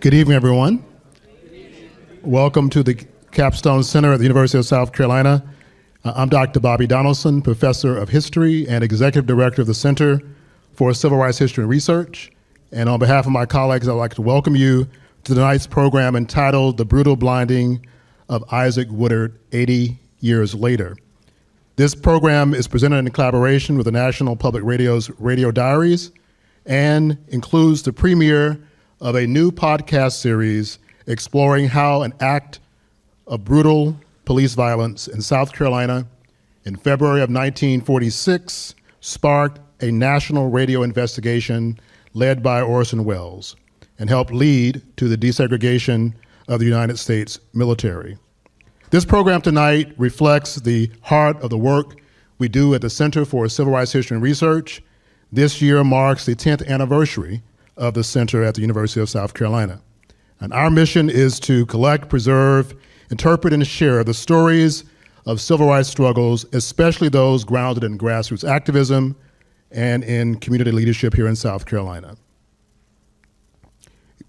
Good evening, everyone. Welcome to the Capstone Center at the University of South Carolina. I'm Dr. Bobby Donaldson, Professor of History and Executive Director of the Center for Civil Rights History and Research. And on behalf of my colleagues, I'd like to welcome you to tonight's program entitled The Brutal Blinding of Isaac Woodard, 80 Years Later. This program is presented in collaboration with the National Public Radio's Radio Diaries and includes the premiere of a new podcast series exploring how an act of brutal police violence in South Carolina in February of 1946 sparked a national radio investigation led by Orson Welles and helped lead to the desegregation of the United States military. This program tonight reflects the heart of the work we do at the Center for Civil Rights History and Research. This year marks the 10th anniversary of the Center at the University of South Carolina. And our mission is to collect, preserve, interpret, and share the stories of civil rights struggles, especially those grounded in grassroots activism and in community leadership here in South Carolina.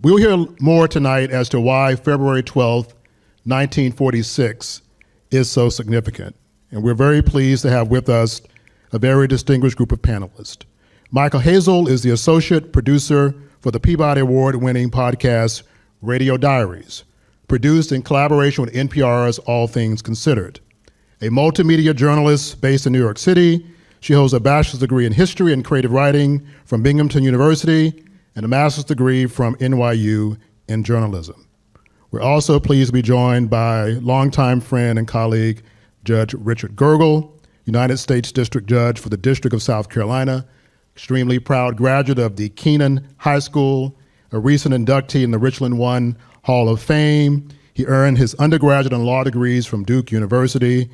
We'll hear more tonight as to why February 12th, 1946 is so significant. And we're very pleased to have with us a very distinguished group of panelists. Mycah Hazel is the associate producer for the Peabody Award-winning podcast Radio Diaries, produced in collaboration with NPR's All Things Considered. A multimedia journalist based in New York City, she holds a bachelor's degree in history and creative writing from Binghamton University and a master's degree from NYU in journalism. We're also pleased to be joined by longtime friend and colleague, Judge Richard Gergel, United States District Judge for the District of South Carolina, extremely proud graduate of the Keenan High School, a recent inductee in the Richland I Hall of Fame. He earned his undergraduate and law degrees from Duke University.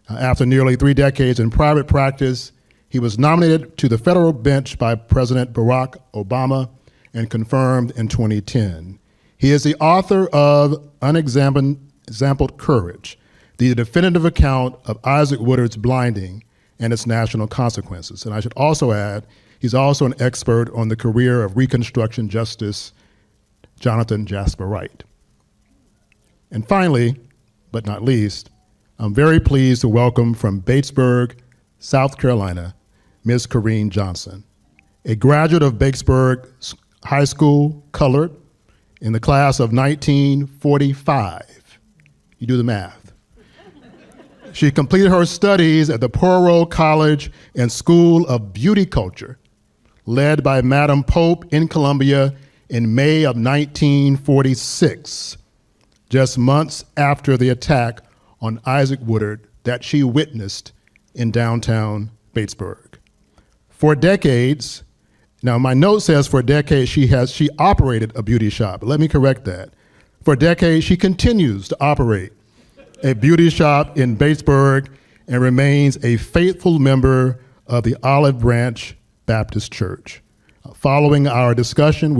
After nearly 3 decades in private practice, he was nominated to the federal bench by President Barack Obama and confirmed in 2010. He is the author of Unexampled Courage, the definitive account of Isaac Woodard's blinding and its national consequences. And I should also add, he's also an expert on the career of Reconstruction Justice, Jonathan Jasper Wright. And finally, but not least, I'm very pleased to welcome from Batesburg, South Carolina, Ms. Corine Johnson, a graduate of Batesburg High School, colored, in the class of 1945. You do the math. She completed her studies at the Poro College and School of Beauty Culture, led by Madam Pope in Columbia in May of 1946, just months after the attack on Isaac Woodard that she witnessed in downtown Batesburg. For decades, now my note says for decades she operated a beauty shop. Let me correct that. For decades, she continues to operate a beauty shop in Batesburg and remains a faithful member of the Olive Branch Baptist Church. Following our discussion,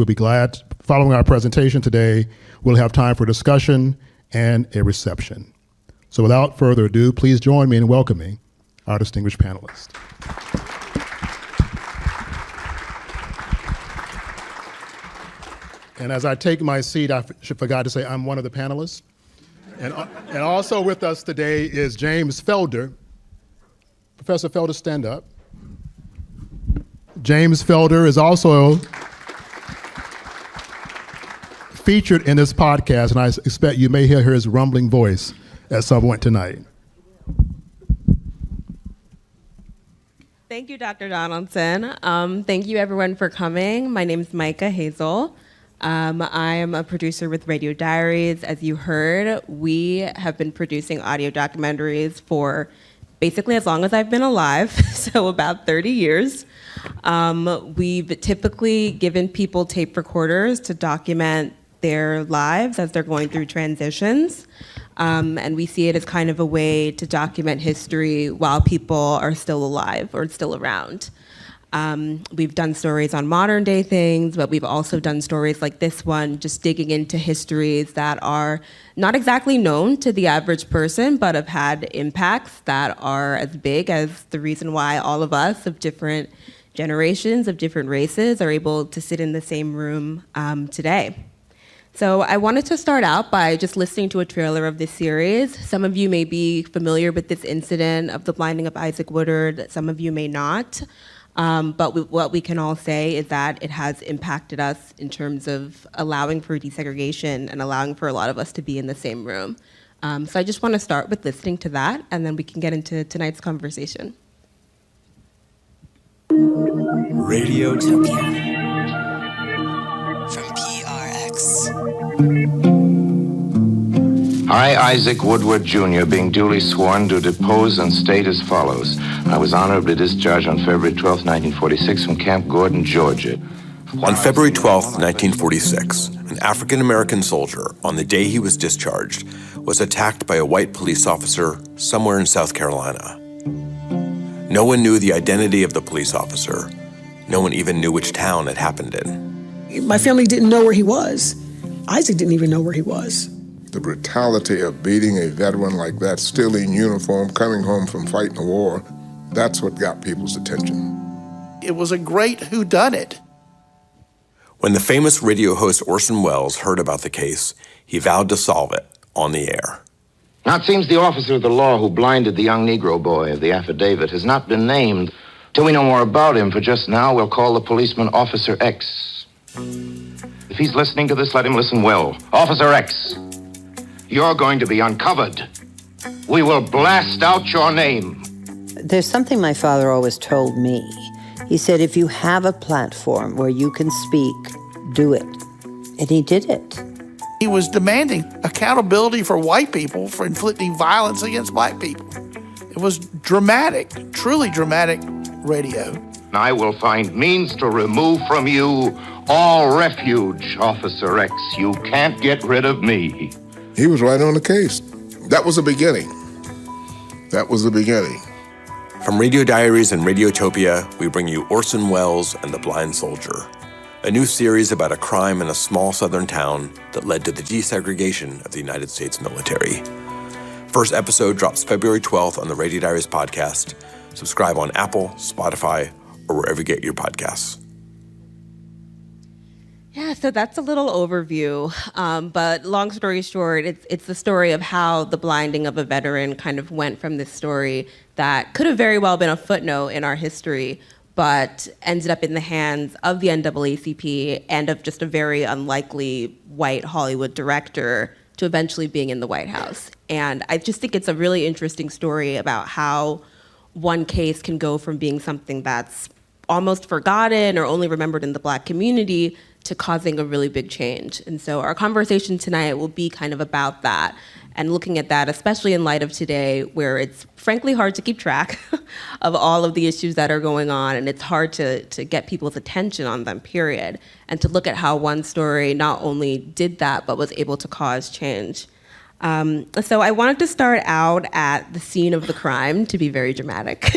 following our presentation today, we'll have time for discussion and a reception. So without further ado, please join me in welcoming our distinguished panelists. And as I take my seat, I forgot to say I'm one of the panelists. And also with us today is James Felder. Professor Felder, stand up. James Felder is also featured in this podcast, and I expect you may hear his rumbling voice at some point tonight. Thank you, Dr. Donaldson. Thank you, everyone, for coming. My name is Mycah Hazel. I am a producer with Radio Diaries. As you heard, we have been producing audio documentaries for basically as long as I've been alive, so about 30 years. We've typically given people tape recorders to document their lives as they're going through transitions. And we see it as kind of a way to document history while people are still alive or still around. We've done stories on modern day things, but we've also done stories like this one, just digging into histories that are not exactly known to the average person, but have had impacts that are as big as the reason why all of us of different generations, of different races, are able to sit in the same room today. So I wanted to start out by just listening to a trailer of this series. Some of you may be familiar with this incident of the blinding of Isaac Woodard. Some of you may not. But what we can all say is that it has impacted us in terms of allowing for desegregation and allowing for a lot of us to be in the same room. So I just want to start with listening to that, and then we can get into tonight's conversation. Radio Diaries. From PRX. I, Isaac Woodward, Jr., being duly sworn, do depose and state as follows. I was honorably discharged on February 12, 1946, from Camp Gordon, Georgia. On February 12, 1946, an African-American soldier, on the day he was discharged, was attacked by a white police officer somewhere in South Carolina. No one knew the identity of the police officer. No one even knew which town it happened in. My family didn't know where he was. Isaac didn't even know where he was. The brutality of beating a veteran like that, still in uniform, coming home from fighting a war, that's what got people's attention. It was a great whodunit. When the famous radio host Orson Welles heard about the case, he vowed to solve it on the air. Now, it seems the officer of the law who blinded the young Negro boy of the affidavit has not been named. Till we know more about him, for just now, we'll call the policeman Officer X. If he's listening to this, let him listen well. Officer X, you're going to be uncovered. We will blast out your name. There's something my father always told me. He said, if you have a platform where you can speak, do it. And he did it. He was demanding accountability for white people for inflicting violence against black people. It was dramatic, truly dramatic radio. I will find means to remove from you all refuge, Officer X. You can't get rid of me. He was right on the case. That was the beginning. That was the beginning. From Radio Diaries and Radiotopia, we bring you Orson Welles and the Blind Soldier, a new series about a crime in a small southern town that led to the desegregation of the United States military. First episode drops February 12th on the Radio Diaries podcast. Subscribe on Apple, Spotify, or wherever you get your podcasts. Yeah, so that's a little overview. But long story short, it's the story of how the blinding of a veteran kind of went from this story that could have very well been a footnote in our history, but ended up in the hands of the NAACP and of just a very unlikely white Hollywood director to eventually being in the White House. And I just think it's a really interesting story about how one case can go from being something that's almost forgotten or only remembered in the Black community to causing a really big change. And so our conversation tonight will be kind of about that and looking at that, especially in light of today, where it's frankly hard to keep track of all of the issues that are going on, and it's hard to get people's attention on them, period, and to look at how one story not only did that, but was able to cause change. So I wanted to start out at the scene of the crime, to be very dramatic.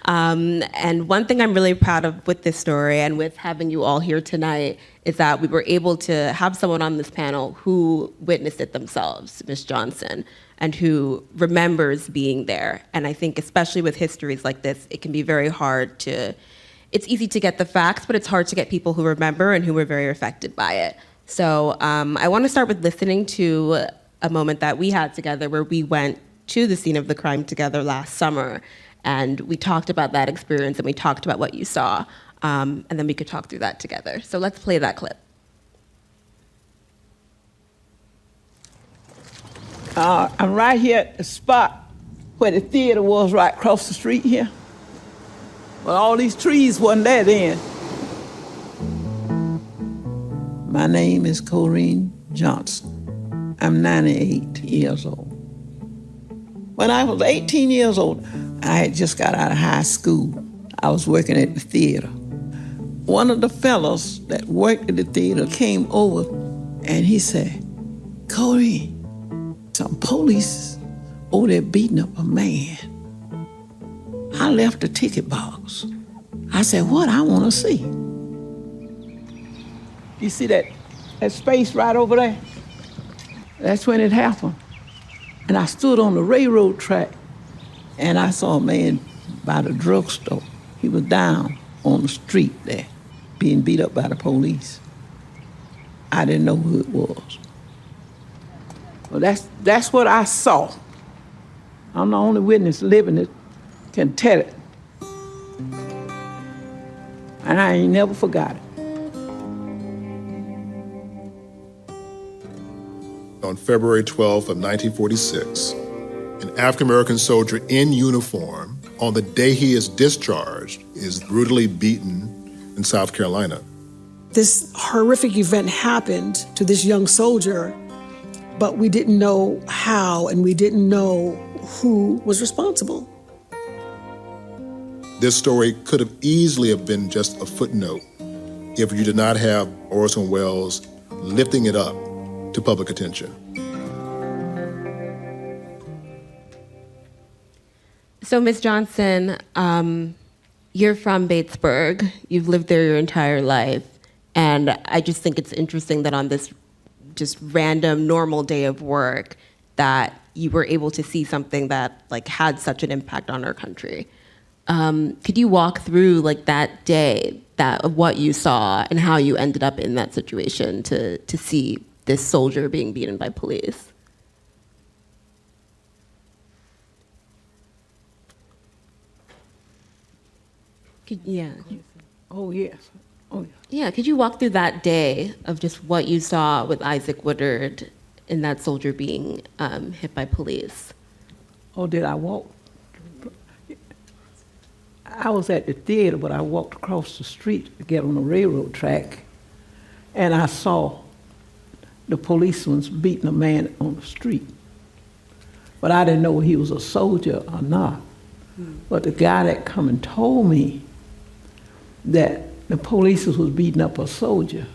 And one thing I'm really proud of with this story and with having you all here tonight is that we were able to have someone on this panel who witnessed it themselves, Ms. Johnson, and who remembers being there. And I think especially with histories like this, it can be very hard to, it's easy to get the facts, but it's hard to get people who remember and who were very affected by it. So I want to start with listening to a moment that we had together where we went to the scene of the crime together last summer. And we talked about that experience and we talked about what you saw. And then we could talk through that together. So let's play that clip. I'm right here at the spot where the theater was, right across the street here. But all these trees wasn't there then. My name is Corine Johnson. I'm 98 years old. When I was 18 years old, I had just got out of high school. I was working at the theater. One of the fellows that worked at the theater came over and he said, Corine, some police over there beating up a man. I left the ticket box. I said, what? I want to see. You see that space right over there? That's when it happened. And I stood on the railroad track and I saw a man by the drugstore. He was down on the street there, being beat up by the police. I didn't know who it was. Well, that's what I saw. I'm the only witness living that can tell it. And I ain't never forgot it. On February 12th of 1946, an African-American soldier in uniform, on the day he is discharged, is brutally beaten in South Carolina. This horrific event happened to this young soldier, but we didn't know how and we didn't know who was responsible. This story could have easily have been just a footnote if you did not have Orson Welles lifting it up to public attention. So, Ms. Johnson, you're from Batesburg. You've lived there your entire life. And I just think it's interesting that on this just random, normal day of work, that you were able to see something that had such an impact on our country. Could you walk through that day, of what you saw and how you ended up in that situation to see this soldier being beaten by police? Yeah. Oh, yes. Oh, yes. Yeah, could you walk through that day of just what you saw with Isaac Woodard and that soldier being hit by police? Oh, did I walk? I was at the theater, but I walked across the street to get on the railroad track, and I saw the policemen beating a man on the street. But I didn't know if he was a soldier or not. But the guy that come and told me that the police was beating up a soldier,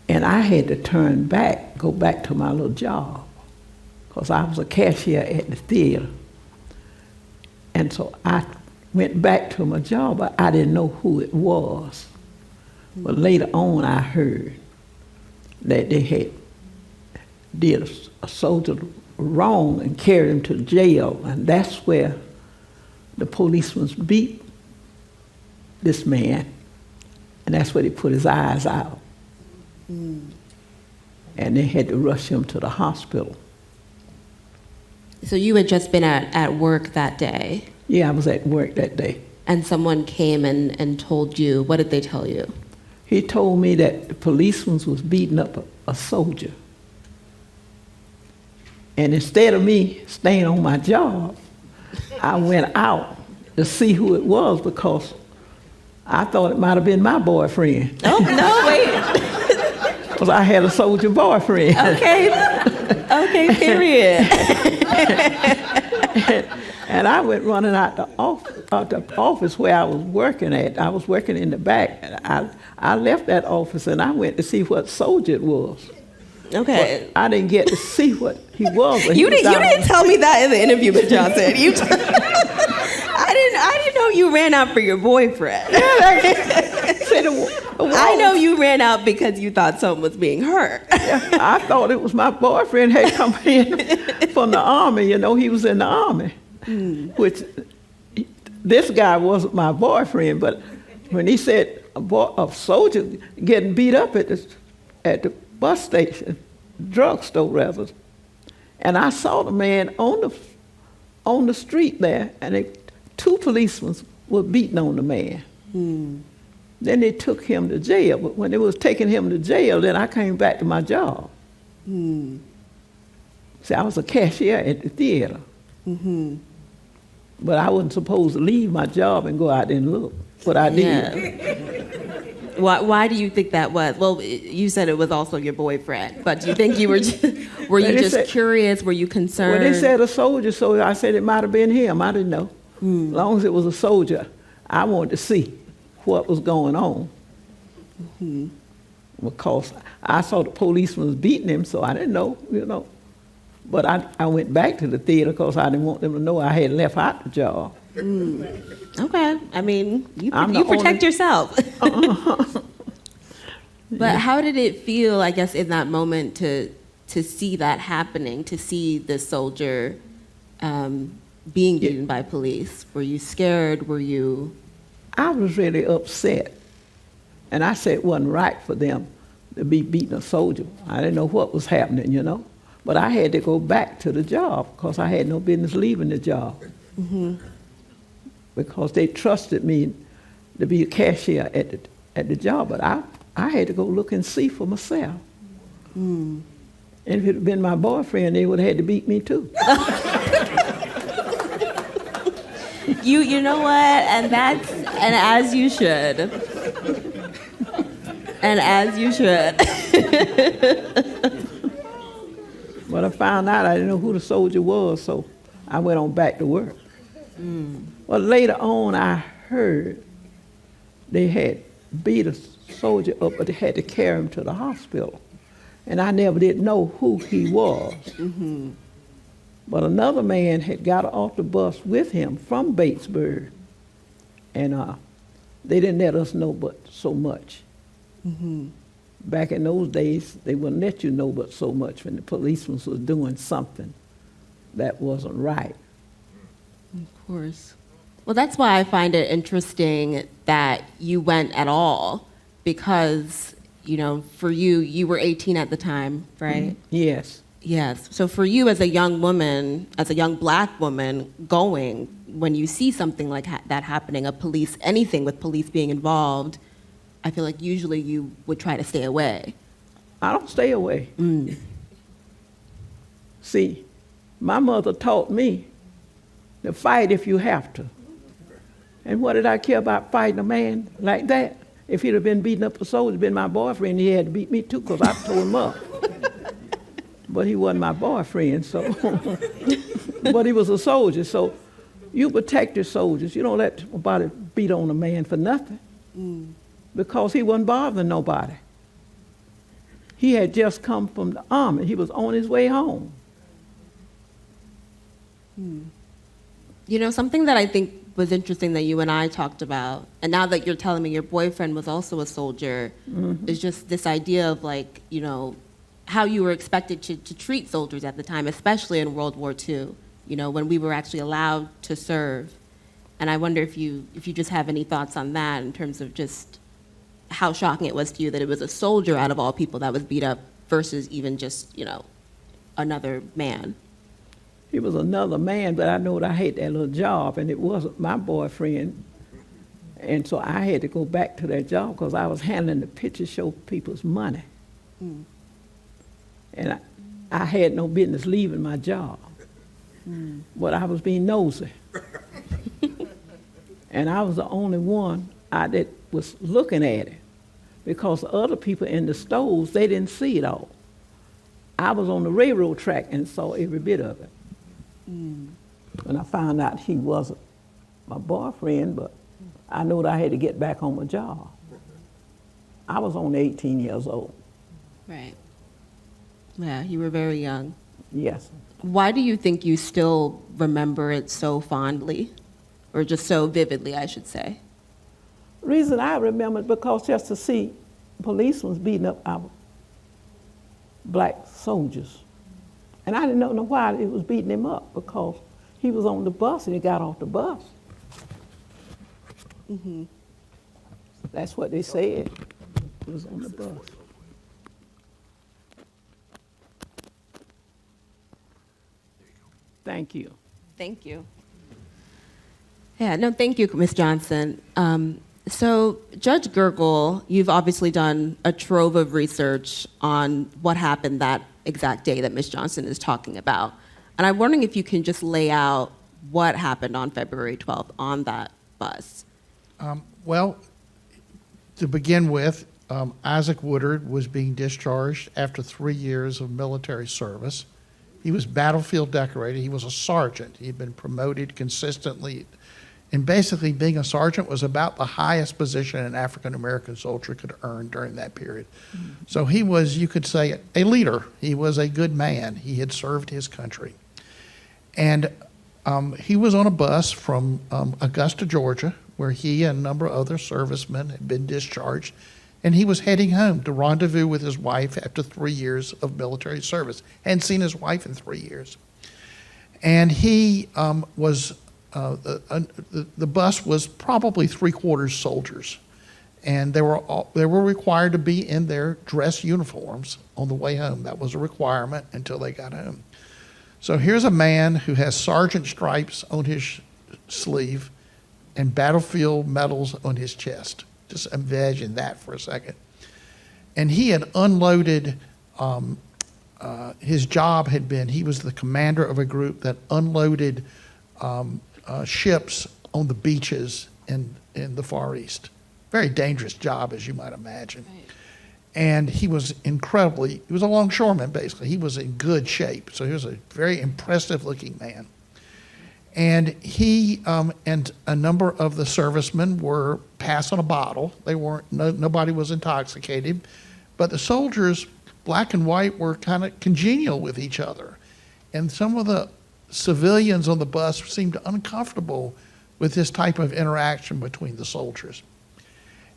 and I had to turn back, go back to my little job, because I was a cashier at the theater. And so I went back to my job, but I didn't know who it was. But later on, I heard that they had did a soldier wrong and carried him to jail, and that's where the policemen beat this man, and that's where they put his eyes out. And they had to rush him to the hospital. So you had just been at work that day? Yeah, I was at work that day. And someone came and told you, what did they tell you? He told me that the policeman was beating up a soldier. And instead of me staying on my job, I went out to see who it was, because I thought it might have been my boyfriend. Oh, no, wait. Because I had a soldier boyfriend. Okay, period. And I went running out the office where I was working at. I was working in the back. I left that office and I went to see what soldier it was. Okay. But I didn't get to see what he was. You didn't tell me that in the interview with Johnson. I didn't know you ran out for your boyfriend. I know you ran out because you thought someone was being hurt. I thought it was my boyfriend had come in from the army. You know, he was in the army. Which this guy wasn't my boyfriend, but when he said a soldier getting beat up at the bus station, drugstore rather, and I saw the man on the street there, and two policemen were beating on the man. Then they took him to jail, but when they was taking him to jail, then I came back to my job. See, I was a cashier at the theater. But I wasn't supposed to leave my job and go out there and look, but I did. Yeah. Why do you think that was? Well, you said it was also your boyfriend, but do you think you were just curious? Were you concerned? Well, they said a soldier, so I said it might have been him. I didn't know. As long as it was a soldier, I wanted to see what was going on. Because I saw the policeman was beating him, so I didn't know, you know. But I went back to the theater because I didn't want them to know I had left out the job. Okay. I mean, you protect yourself. But how did it feel, I guess, in that moment to see that happening, to see the soldier being beaten by police? Were you scared? Were you? I was really upset. And I said it wasn't right for them to be beating a soldier. I didn't know what was happening, you know. But I had to go back to the job because I had no business leaving the job. Because they trusted me to be a cashier at the job, but I had to go look and see for myself. And if it had been my boyfriend, they would have had to beat me too. You know what? And as you should. And as you should. But I found out I didn't know who the soldier was, so I went on back to work. Well, later on, I heard they had beat a soldier up, but they had to carry him to the hospital. And I never did know who he was. But another man had got off the bus with him from Batesburg, and they didn't let us know but so much. Back in those days, they wouldn't let you know but so much when the policeman was doing something that wasn't right. Of course. Well, that's why I find it interesting that you went at all, because, you know, for you, you were 18 at the time, right? Yes. Yes. So for you as a young woman, as a young black woman, going, when you see something like that happening, anything with police being involved, I feel like usually you would try to stay away. I don't stay away. See, my mother taught me to fight if you have to. And what did I care about fighting a man like that? If he'd have been beating up a soldier, been my boyfriend, he had to beat me too, because I tore him up. But he wasn't my boyfriend, so. But he was a soldier, so you protect your soldiers. You don't let nobody beat on a man for nothing. Because he wasn't bothering nobody. He had just come from the army. He was on his way home. You know, something that I think was interesting that you and I talked about, and now that you're telling me your boyfriend was also a soldier, is just this idea of, like, you know, how you were expected to treat soldiers at the time, especially in World War II, you know, when we were actually allowed to serve. And I wonder if you just have any thoughts on that in terms of just how shocking it was to you that it was a soldier out of all people that was beat up versus even just, you know, another man. He was another man, but I know that I hate that little job, and it wasn't my boyfriend. And so I had to go back to that job because I was handling the picture show people's money. And I had no business leaving my job. But I was being nosy. And I was the only one that was looking at it, because the other people in the stores, they didn't see it all. I was on the railroad track and saw every bit of it. When I found out he wasn't my boyfriend, but I knew that I had to get back on my job. I was only 18 years old. Right. Yeah, you were very young. Yes. Why do you think you still remember it so fondly? Or just so vividly, I should say? The reason I remember it because just to see policemen beating up our black soldiers. And I didn't know why it was beating him up, because he was on the bus and he got off the bus. That's what they said. He was on the bus. Thank you. Thank you. Yeah, no, thank you, Ms. Johnson. So, Judge Gergel, you've obviously done a trove of research on what happened that exact day that Ms. Johnson is talking about. And I'm wondering if you can just lay out what happened on February 12th on that bus. Well, to begin with, Isaac Woodard was being discharged after 3 years of military service. He was battlefield decorated. He was a sergeant. He had been promoted consistently. And basically, being a sergeant was about the highest position an African-American soldier could earn during that period. So he was, you could say, a leader. He was a good man. He had served his country. And he was on a bus from Augusta, Georgia, where he and a number of other servicemen had been discharged. And he was heading home to rendezvous with his wife after 3 years of military service. Hadn't seen his wife in 3 years. And he was, the bus was probably 3/4 soldiers. And they were required to be in their dress uniforms on the way home. That was a requirement until they got home. So here's a man who has sergeant stripes on his sleeve and battlefield medals on his chest. Just imagine that for a second. And he had unloaded, his job had been, he was the commander of a group that unloaded ships on the beaches in the Far East. Very dangerous job, as you might imagine. Right. And he was he was a longshoreman, basically. He was in good shape. So he was a very impressive looking man. And he and a number of the servicemen were passing a bottle. They weren't, nobody was intoxicated. But the soldiers, black and white, were kind of congenial with each other. And some of the civilians on the bus seemed uncomfortable with this type of interaction between the soldiers.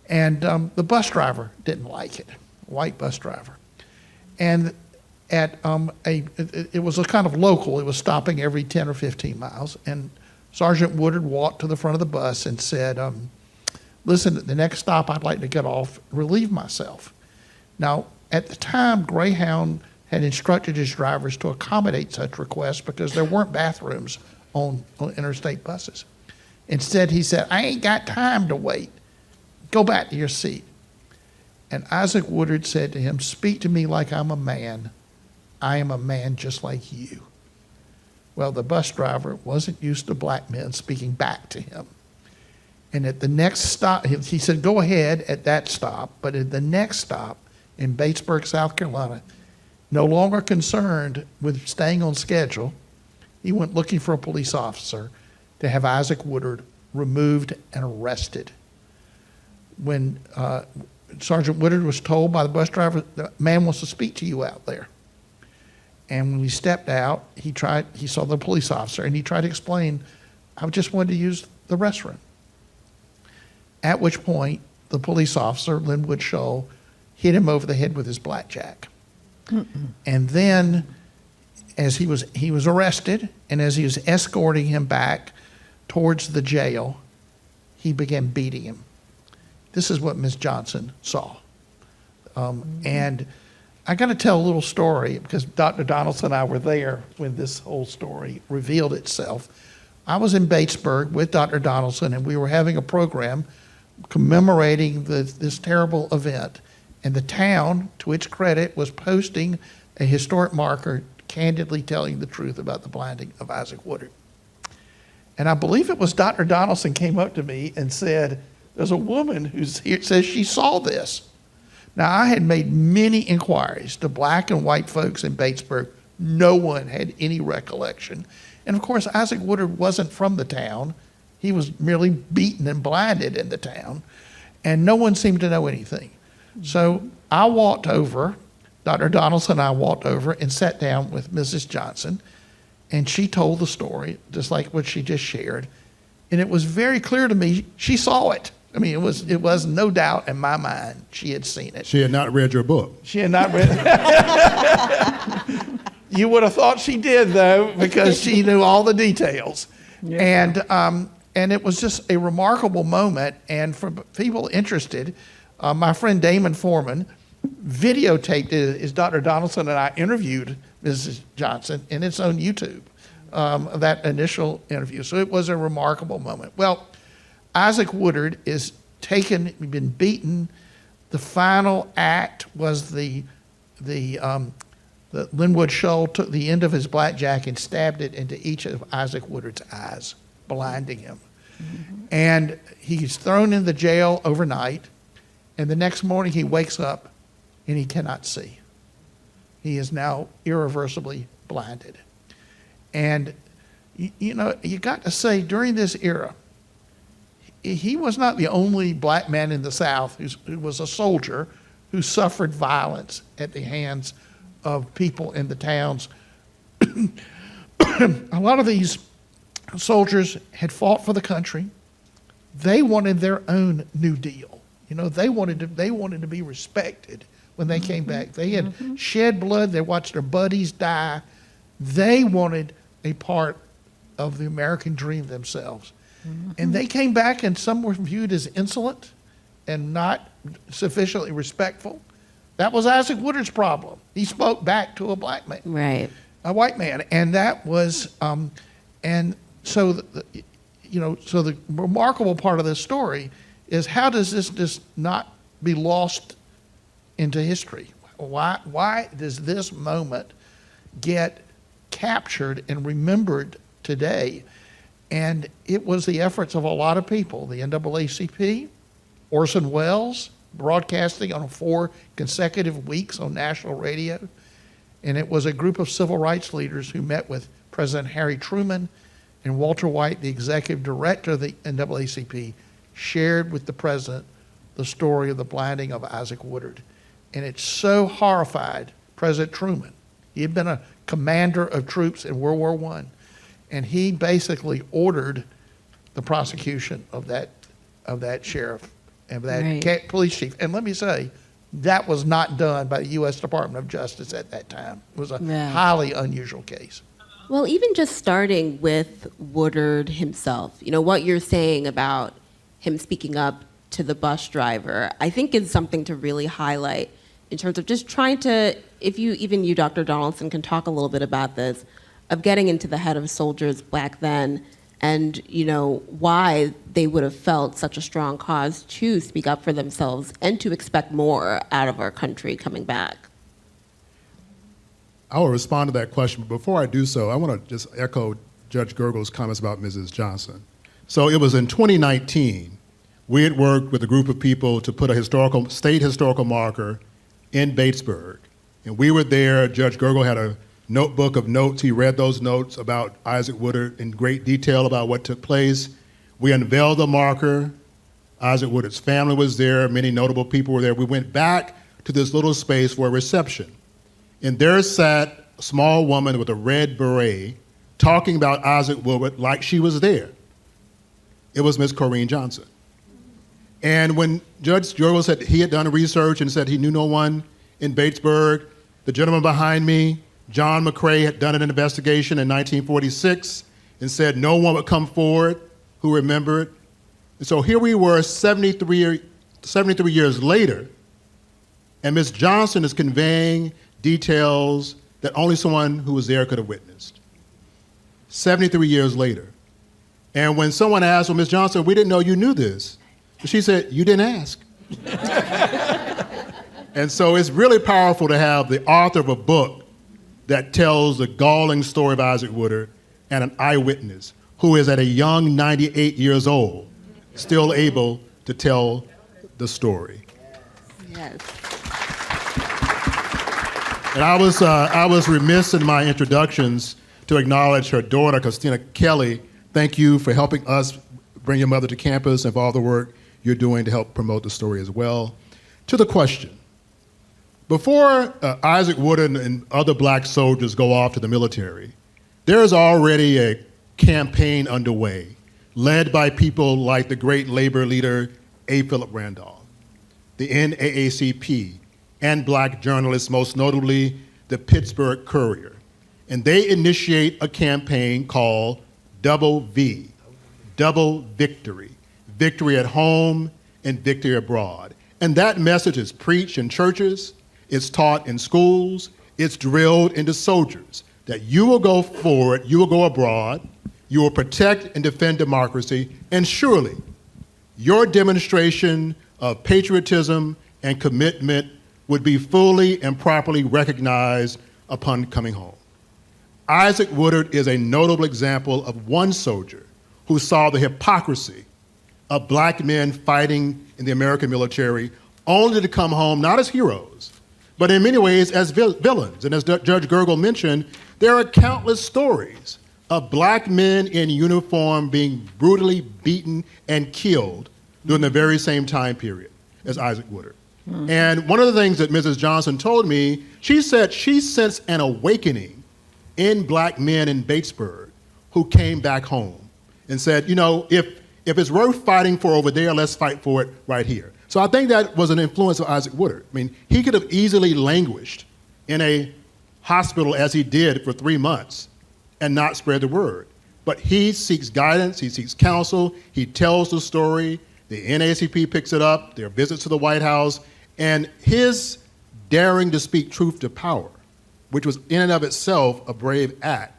And the bus driver didn't like it, white bus driver. And at it was a kind of local, it was stopping every 10 or 15 miles. And Sergeant Woodard walked to the front of the bus and said, listen, at the next stop I'd like to get off, relieve myself. Now, at the time, Greyhound had instructed his drivers to accommodate such requests because there weren't bathrooms on interstate buses. Instead, he said, I ain't got time to wait. Go back to your seat. And Isaac Woodard said to him, speak to me like I'm a man. I am a man just like you. Well, the bus driver wasn't used to black men speaking back to him. And at the next stop, he said, go ahead at that stop. But at the next stop in Batesburg, South Carolina, no longer concerned with staying on schedule, he went looking for a police officer to have Isaac Woodard removed and arrested. When Sergeant Woodard was told by the bus driver, the man wants to speak to you out there. And when he stepped out, he saw the police officer and he tried to explain, I just wanted to use the restroom. At which point, the police officer, Linwood Scholl, hit him over the head with his blackjack. And then, as he was arrested, and as he was escorting him back towards the jail, he began beating him. This is what Ms. Johnson saw. And I got to tell a little story because Dr. Donaldson and I were there when this whole story revealed itself. I was in Batesburg with Dr. Donaldson, and we were having a program commemorating this terrible event. And the town, to its credit, was posting a historic marker candidly telling the truth about the blinding of Isaac Woodard. And I believe it was Dr. Donaldson came up to me and said, there's a woman who says she saw this. Now, I had made many inquiries to black and white folks in Batesburg. No one had any recollection. And of course, Isaac Woodard wasn't from the town. He was merely beaten and blinded in the town. And no one seemed to know anything. So I walked over, Dr. Donaldson and I walked over and sat down with Mrs. Johnson. And she told the story, just like what she just shared. And it was very clear to me, she saw it. I mean, it was no doubt in my mind she had seen it. She had not read your book. She had not read it. You would have thought she did, though, because she knew all the details. Yeah. And it was just a remarkable moment. And for people interested, my friend Damon Foreman videotaped it as Dr. Donaldson and I interviewed Mrs. Johnson, and it's on YouTube, that initial interview. So it was a remarkable moment. Well, Isaac Woodard is taken, been beaten. The final act was the Linwood Scholl took the end of his blackjack and stabbed it into each of Isaac Woodard's eyes, blinding him. Mm-hmm. And he's thrown in the jail overnight, and the next morning he wakes up and he cannot see. He is now irreversibly blinded. And, you know, you got to say, during this era, he was not the only black man in the South who was a soldier who suffered violence at the hands of people in the towns. A lot of these soldiers had fought for the country. They wanted their own New Deal. You know, they wanted to be respected when they came back. They had shed blood. They watched their buddies die. They wanted a part of the American dream themselves. And they came back, and some were viewed as insolent, and not sufficiently respectful. That was Isaac Woodard's problem. He spoke back to a black man, Right. a white man, and that was, and so so the remarkable part of this story is how does this just not be lost into history? Why does this moment get captured and remembered today? And it was the efforts of a lot of people, the NAACP, Orson Welles, broadcasting on 4 consecutive weeks on national radio. And it was a group of civil rights leaders who met with President Harry Truman and Walter White, the executive director of the NAACP, shared with the president the story of the blinding of Isaac Woodard. And it so horrified President Truman. He had been a commander of troops in World War I, and he basically ordered the prosecution of that sheriff and that police chief. And let me say, that was not done by the U.S. Department of Justice at that time. It was a highly unusual case. Well, even just starting with Woodard himself, what you're saying about him speaking up to the bus driver, I think is something to really highlight in terms of just trying to, even you, Dr. Donaldson, can talk a little bit about this, of getting into the head of soldiers back then and, why they would have felt such a strong cause to speak up for themselves and to expect more out of our country coming back. I will respond to that question, but before I do so, I want to just echo Judge Gergel's comments about Mrs. Johnson. So it was in 2019, we had worked with a group of people to put a state historical marker in Batesburg. And we were there. Judge Gergel had a notebook of notes. He read those notes about Isaac Woodard in great detail about what took place. We unveiled the marker. Isaac Woodard's family was there. Many notable people were there. We went back to this little space for a reception. And there sat a small woman with a red beret talking about Isaac Woodard like she was there. It was Miss Corine Johnson. And when Judge Gergel said he had done research and said he knew no one in Batesburg, the gentleman behind me, John McCrae, had done an investigation in 1946 and said no one would come forward who remembered. And so here we were 73 years later, and Ms. Johnson is conveying details that only someone who was there could have witnessed. 73 years later. And when someone asked, well, Ms. Johnson, we didn't know you knew this. She said, you didn't ask. And so it's really powerful to have the author of a book that tells the galling story of Isaac Woodard and an eyewitness who is at a young 98 years old, still able to tell the story. Yes. And I was remiss in my introductions to acknowledge her daughter, Christina Kelly. Thank you for helping us bring your mother to campus and for all the work you're doing to help promote the story as well. To the question. Before Isaac Woodard and other black soldiers go off to the military, there's already a campaign underway led by people like the great labor leader A. Philip Randolph, the NAACP, and black journalists, most notably the Pittsburgh Courier. And they initiate a campaign called Double V, Double Victory, victory at home and victory abroad. And that message is preached in churches, it's taught in schools, it's drilled into soldiers, that you will go forward, you will go abroad, you will protect and defend democracy, and surely your demonstration of patriotism and commitment would be fully and properly recognized upon coming home. Isaac Woodard is a notable example of one soldier who saw the hypocrisy of black men fighting in the American military only to come home not as heroes, but in many ways as villains. And as Judge Gergel mentioned, there are countless stories of black men in uniform being brutally beaten and killed during the very same time period as Isaac Woodard. And one of the things that Mrs. Johnson told me, she said she sensed an awakening in black men in Batesburg who came back home and said, if it's worth fighting for over there, let's fight for it right here. So I think that was an influence of Isaac Woodard. I mean, he could have easily languished in a hospital as he did for 3 months and not spread the word. But he seeks guidance, he seeks counsel, he tells the story, The NAACP picks it up, their visits to the White House, and his daring to speak truth to power, which was in and of itself a brave act,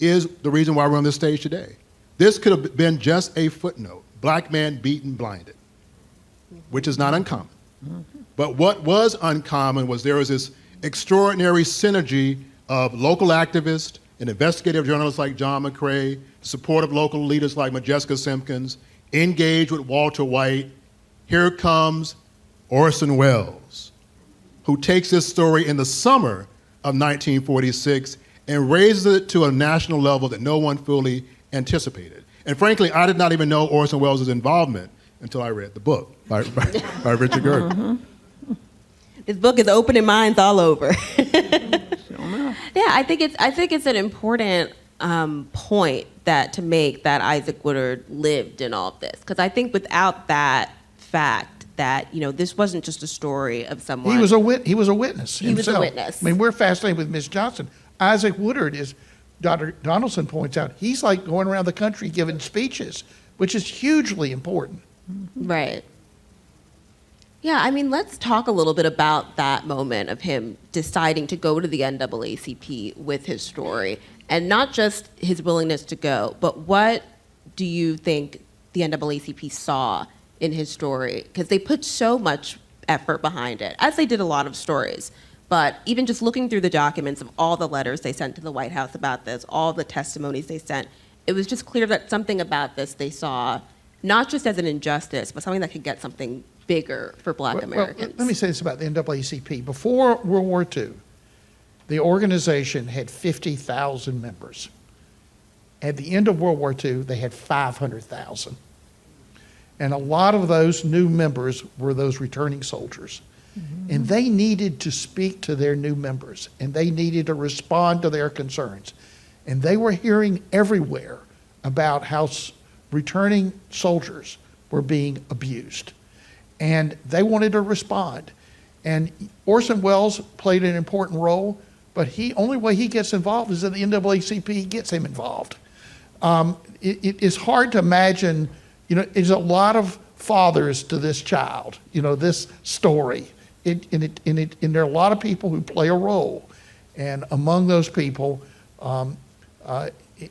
is the reason why we're on this stage today. This could have been just a footnote, black man beaten blinded, which is not uncommon. But what was uncommon was there was this extraordinary synergy of local activists and investigative journalists like John McCrae, the support of local leaders like Majeska Simpkins, engaged with Walter White. Here comes Orson Welles, who takes this story in the summer of 1946 and raises it to a national level that no one fully anticipated. And frankly, I did not even know Orson Welles' involvement until I read the book by Richard Gergel. This book is opening minds all over. Yeah, I think it's an important point to make that Isaac Woodard lived in all of this, because I think without that fact that this wasn't just a story of someone. He was a witness himself. He was a witness. I mean, we're fascinated with Miss Johnson. Isaac Woodard is, Dr. Donaldson points out, he's like going around the country giving speeches, which is hugely important. Right. Yeah, I mean, let's talk a little bit about that moment of him deciding to go to the NAACP with his story, and not just his willingness to go, but what do you think the NAACP saw in his story? Because they put so much effort behind it, as they did a lot of stories. But even just looking through the documents of all the letters they sent to the White House about this, all the testimonies they sent, it was just clear that something about this they saw, not just as an injustice, but something that could get something bigger for black Americans. Well, let me say this about the NAACP. Before World War II, the organization had 50,000 members. At the end of World War II, they had 500,000. And a lot of those new members were those returning soldiers. Mm-hmm. And they needed to speak to their new members, and they needed to respond to their concerns. And they were hearing everywhere about how returning soldiers were being abused. And they wanted to respond. And Orson Welles played an important role, but only way he gets involved is that the NAACP gets him involved. It is hard to imagine, there's a lot of fathers to this child, this story. And there are a lot of people who play a role. And among those people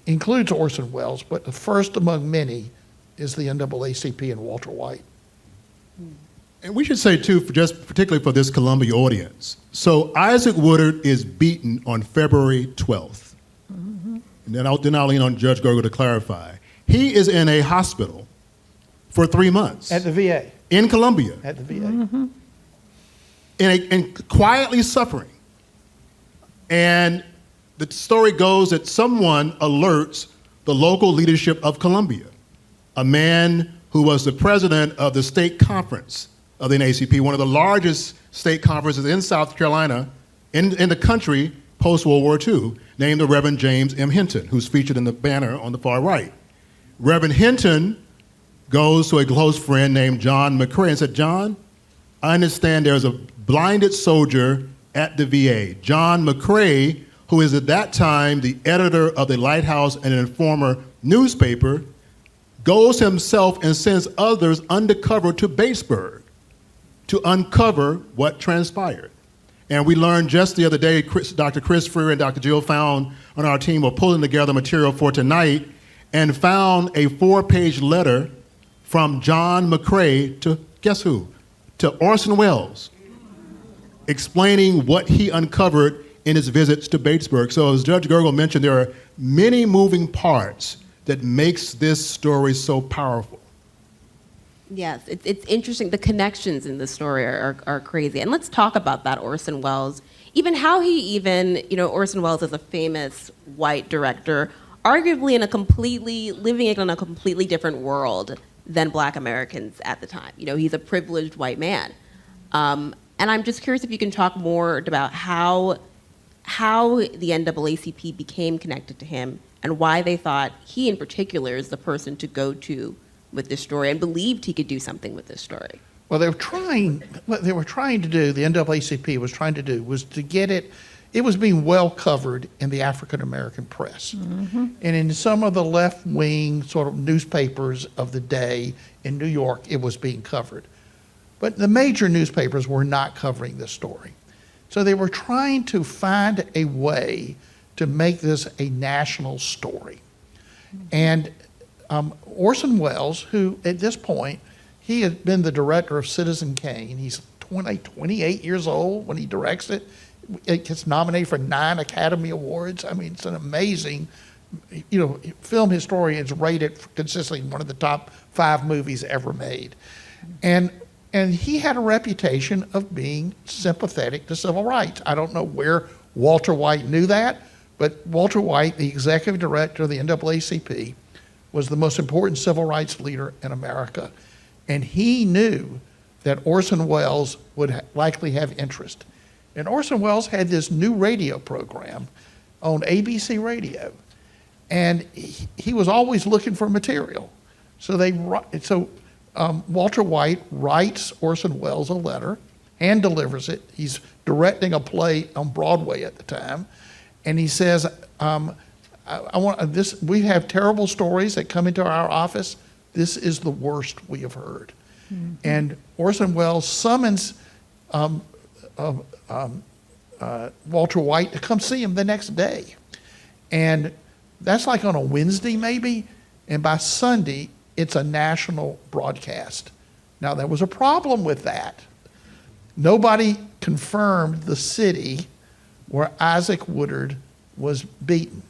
includes Orson Welles, but the first among many is the NAACP and Walter White. And we should say, too, particularly for this Columbia audience, so Isaac Woodard is beaten on February 12th. Mm-hmm. And then I'll lean on Judge Gergel to clarify. He is in a hospital for 3 months. At the VA. In Columbia. At the VA. Mm-hmm. And quietly suffering. And the story goes that someone alerts the local leadership of Columbia, a man who was the president of the state conference of the NAACP, one of the largest state conferences in South Carolina, in the country post-World War II, named the Reverend James M. Hinton, who's featured in the banner on the far right. Reverend Hinton goes to a close friend named John McCrae and said, John, I understand there's a blinded soldier at the VA. John McCrae, who is at that time the editor of the Lighthouse and Informer newspaper, goes himself and sends others undercover to Batesburg to uncover what transpired. And we learned just the other day, Dr. Chris Freer and Dr. Jill Found on our team were pulling together material for tonight and found a 4-page letter from John McCrae to, guess who? To Orson Welles, explaining what he uncovered in his visits to Batesburg. So as Judge Gergel mentioned, there are many moving parts that makes this story so powerful. Yes, it's interesting. The connections in the story are crazy. And let's talk about that Orson Welles. Orson Welles is a famous white director, arguably living in a completely different world than black Americans at the time. He's a privileged white man. And I'm just curious if you can talk more about how the NAACP became connected to him and why they thought he in particular is the person to go to with this story and believed he could do something with this story. Well, what the NAACP was trying to do was to get it it was being well covered in the African-American press. And in some of the left-wing sort of newspapers of the day in New York, it was being covered. But the major newspapers were not covering this story. So they were trying to find a way to make this a national story. And Orson Welles, who at this point, he had been the director of Citizen Kane. He's 28 years old when he directs it. It gets nominated for 9 Academy Awards. I mean, it's an amazing, film historians rate it consistently one of the top 5 movies ever made. And he had a reputation of being sympathetic to civil rights. I don't know where Walter White knew that, but Walter White, the executive director of the NAACP, was the most important civil rights leader in America. And he knew that Orson Welles would likely have interest. And Orson Welles had this new radio program on ABC Radio. And he was always looking for material. So Walter White writes Orson Welles a letter, hand delivers it. He's directing a play on Broadway at the time. And he says, I want this. We have terrible stories that come into our office. This is the worst we have heard. And Orson Welles summons Walter White to come see him the next day. And that's like on a Wednesday maybe. And by Sunday, it's a national broadcast. Now, there was a problem with that. Nobody confirmed the city where Isaac Woodard was beaten.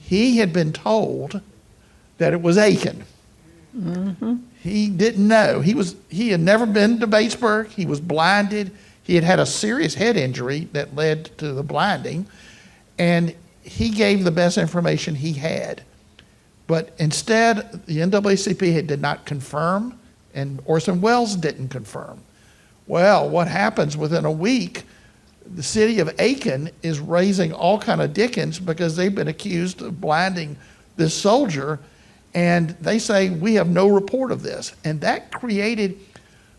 He had been told that it was Aiken. He didn't know. He had never been to Batesburg. He was blinded. He had had a serious head injury that led to the blinding. And he gave the best information he had. But instead, the NAACP did not confirm, and Orson Welles didn't confirm. Well, what happens within a week, the city of Aiken is raising all kind of dickens because they've been accused of blinding this soldier, and they say, we have no report of this. And that created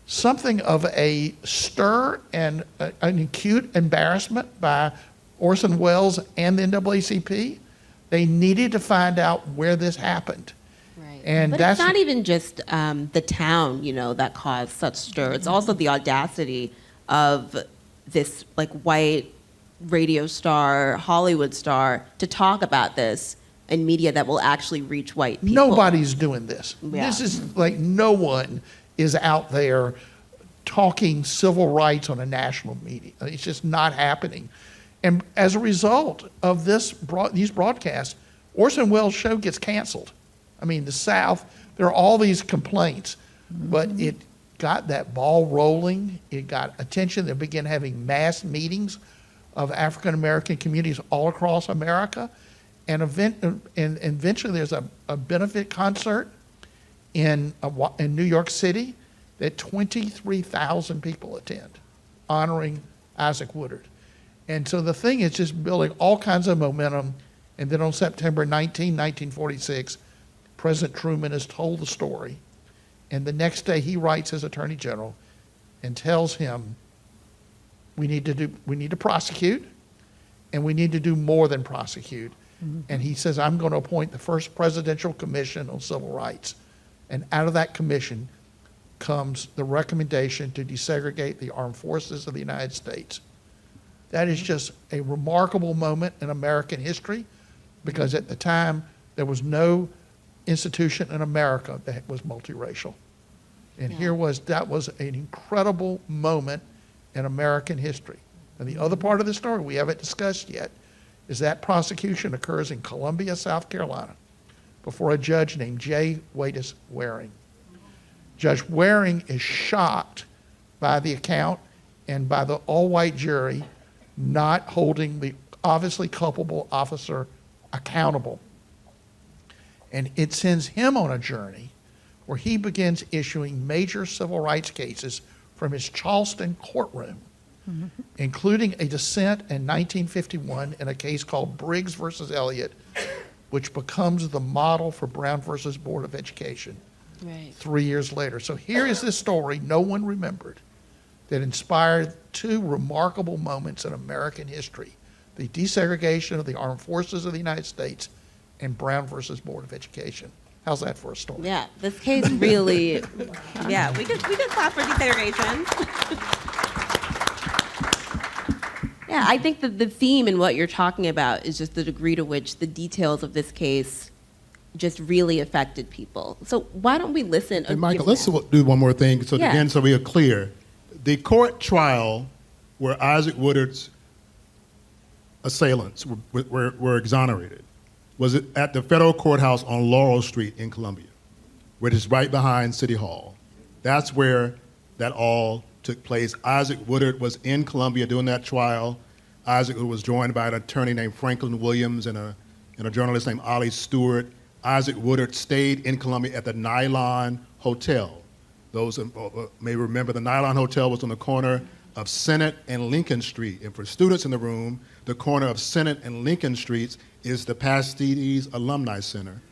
something of a stir and an acute embarrassment by Orson Welles and the NAACP. They needed to find out where this happened. Right. And but that's it's not even just the town, that caused such stir. It's also the audacity of this white radio star, Hollywood star, to talk about this in media that will actually reach white people. Nobody's doing this. Yeah. This is no one is out there talking civil rights on a national media. It's just not happening. And as a result of these broadcasts, Orson Welles' show gets canceled. I mean, the South, there are all these complaints, but it got that ball rolling. It got attention. They began having mass meetings of African-American communities all across America. And eventually there's a benefit concert in New York City that 23,000 people attend, honoring Isaac Woodard. And so the thing is just building all kinds of momentum. And then on September 19, 1946, President Truman is told the story. And the next day he writes his attorney general and tells him, we need to prosecute, and we need to do more than prosecute. And he says, I'm going to appoint the first presidential commission on civil rights. And out of that commission comes the recommendation to desegregate the armed forces of the United States. That is just a remarkable moment in American history, because at the time there was no institution in America that was multiracial. And that was an incredible moment in American history. And the other part of the story we haven't discussed yet is that prosecution occurs in Columbia, South Carolina, before a judge named J. Wadis Waring. Judge Waring is shocked by the account and by the all-white jury not holding the obviously culpable officer accountable. And it sends him on a journey where he begins issuing major civil rights cases from his Charleston courtroom, including a dissent in 1951 in a case called Briggs versus Elliott, which becomes the model for Brown versus Board of Education 3 years later. So here is this story no one remembered that inspired 2 remarkable moments in American history. the desegregation of the Armed Forces of the United States, and Brown versus Board of Education. How's that for a story? Yeah, this case really, yeah, we could clap for desegregation. Yeah, I think that the theme in what you're talking about is just the degree to which the details of this case just really affected people. So why don't we listen? And Mycah, let's do one more thing. So again, so we are clear. The court trial where Isaac Woodard's assailants were exonerated was at the federal courthouse on Laurel Street in Columbia, which is right behind City Hall. That's where that all took place. Isaac Woodard was in Columbia doing that trial. Isaac was joined by an attorney named Franklin Williams and a journalist named Ollie Stewart. Isaac Woodard stayed in Columbia at the Nylon Hotel. Those may remember the Nylon Hotel was on the corner of Senate and Lincoln Street. And for students in the room, the corner of Senate and Lincoln Streets is the Pastides Alumni Center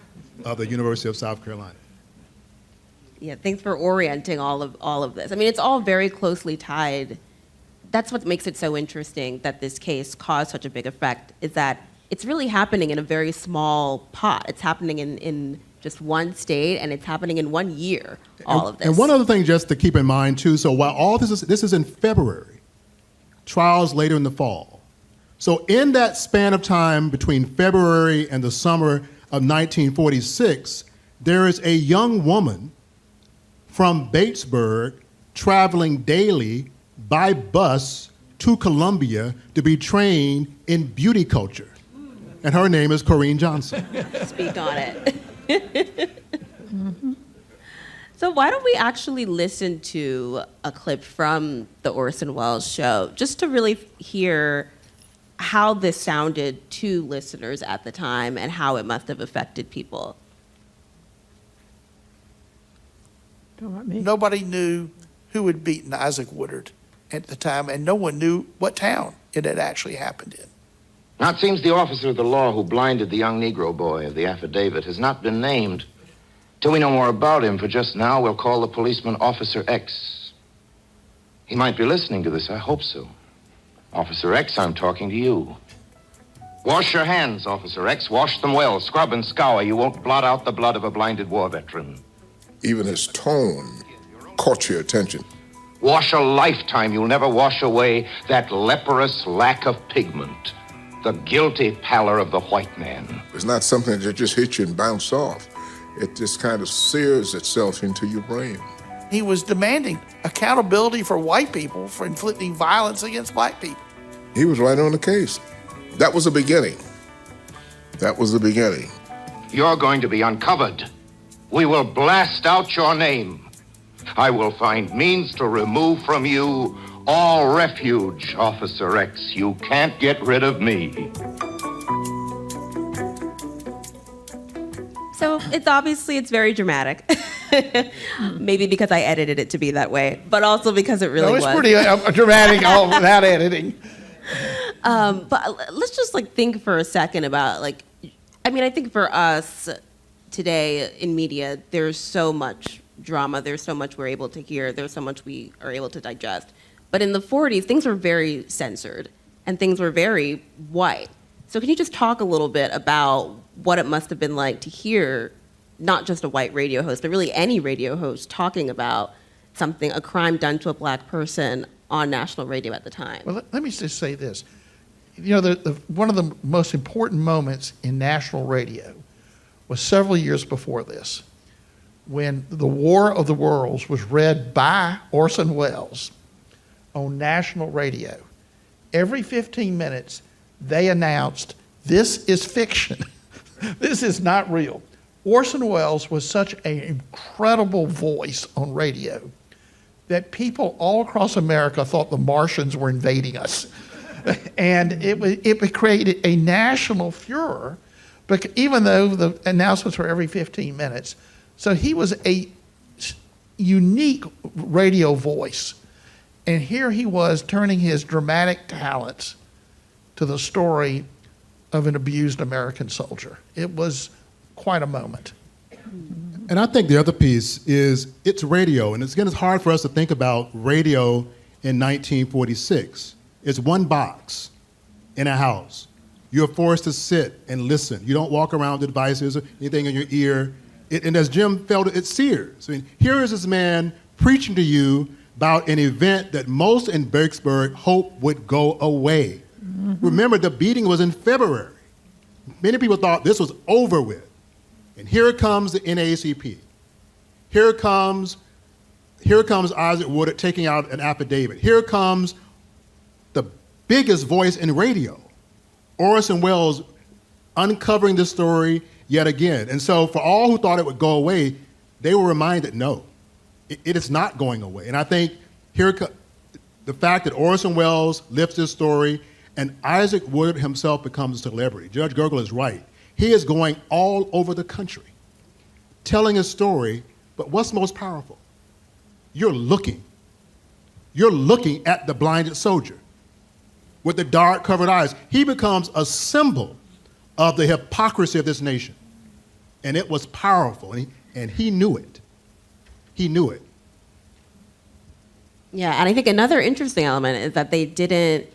of the University of South Carolina. Yeah, thanks for orienting all of this. I mean, it's all very closely tied. That's what makes it so interesting that this case caused such a big effect, is that it's really happening in a very small pot. It's happening in just one state, and it's happening in 1 year, all of this. And one other thing just to keep in mind, too, so while all this is in February, trials later in the fall. So in that span of time between February and the summer of 1946, there is a young woman from Batesburg traveling daily by bus to Columbia to be trained in beauty culture. And her name is Corine Johnson. Speak on it. Mm-hmm. So why don't we actually listen to a clip from the Orson Welles show, just to really hear how this sounded to listeners at the time and how it must have affected people. Nobody knew who had beaten Isaac Woodard at the time, and no one knew what town it had actually happened in. Now, it seems the officer of the law who blinded the young Negro boy of the affidavit has not been named. Till we know more about him, for just now, we'll call the policeman Officer X. He might be listening to this. I hope so. Officer X, I'm talking to you. Wash your hands, Officer X. Wash them well. Scrub and scour. You won't blot out the blood of a blinded war veteran. Even his tone caught your attention. Wash a lifetime. You'll never wash away that leprous lack of pigment. The guilty pallor of the white man. It's not something that just hits you and bounce off. It just kind of sears itself into your brain. He was demanding accountability for white people for inflicting violence against black people. He was right on the case. That was the beginning. That was the beginning. You're going to be uncovered. We will blast out your name. I will find means to remove from you all refuge, Officer X. You can't get rid of me. So it's very dramatic. Maybe because I edited it to be that way, but also because it really was. It's pretty dramatic all without editing. But let's just think for a second about I think for us today in media, there's so much drama, there's so much we're able to hear, there's so much we are able to digest. But in the 40s, things were very censored and things were very white. So can you just talk a little bit about what it must have been like to hear not just a white radio host, but really any radio host talking about a crime done to a black person on national radio at the time? Well, let me just say this. One of the most important moments in national radio was several years before this, when The War of the Worlds was read by Orson Welles on national radio. Every 15 minutes, they announced, "This is fiction. This is not real." Orson Welles was such an incredible voice on radio that people all across America thought the Martians were invading us. And it created a national furor, but even though the announcements were every 15 minutes. So he was a unique radio voice. And here he was turning his dramatic talents to the story of an abused American soldier. It was quite a moment. And I think the other piece is it's radio. And it's hard for us to think about radio in 1946. It's one box. in a house. You're forced to sit and listen. You don't walk around with devices or anything in your ear. And as Jim felt it sears. I mean, here is this man preaching to you about an event that most in Vicksburg hoped would go away. Mm-hmm. Remember, the beating was in February. Many people thought this was over with. And here comes the NAACP. Here comes Isaac Woodard taking out an affidavit. Here comes the biggest voice in radio, Orson Welles, uncovering this story yet again. And so for all who thought it would go away, they were reminded, no, it is not going away. And I think the fact that Orson Welles lifts this story and Isaac Woodard himself becomes a celebrity. Judge Gergel is right. He is going all over the country, telling his story, but what's most powerful? You're looking at the blinded soldier with the dark covered eyes. He becomes a symbol of the hypocrisy of this nation. And it was powerful, and he knew it. He knew it. Yeah, and I think another interesting element is that they didn't,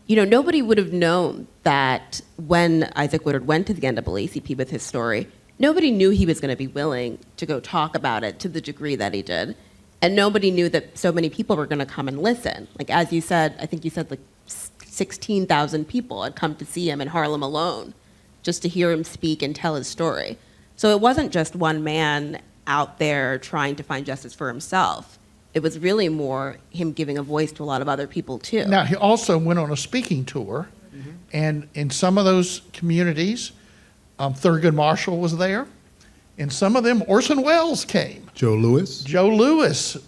nobody would have known that when Isaac Woodard went to the NAACP with his story, nobody knew he was going to be willing to go talk about it to the degree that he did. And nobody knew that so many people were going to come and listen. Like, as you said, I think you said like 16,000 people had come to see him in Harlem alone just to hear him speak and tell his story. So it wasn't just one man out there trying to find justice for himself. It was really more him giving a voice to a lot of other people, too. Now, he also went on a speaking tour, and in some of those communities, Thurgood Marshall was there. In some of them, Orson Welles came. Joe Louis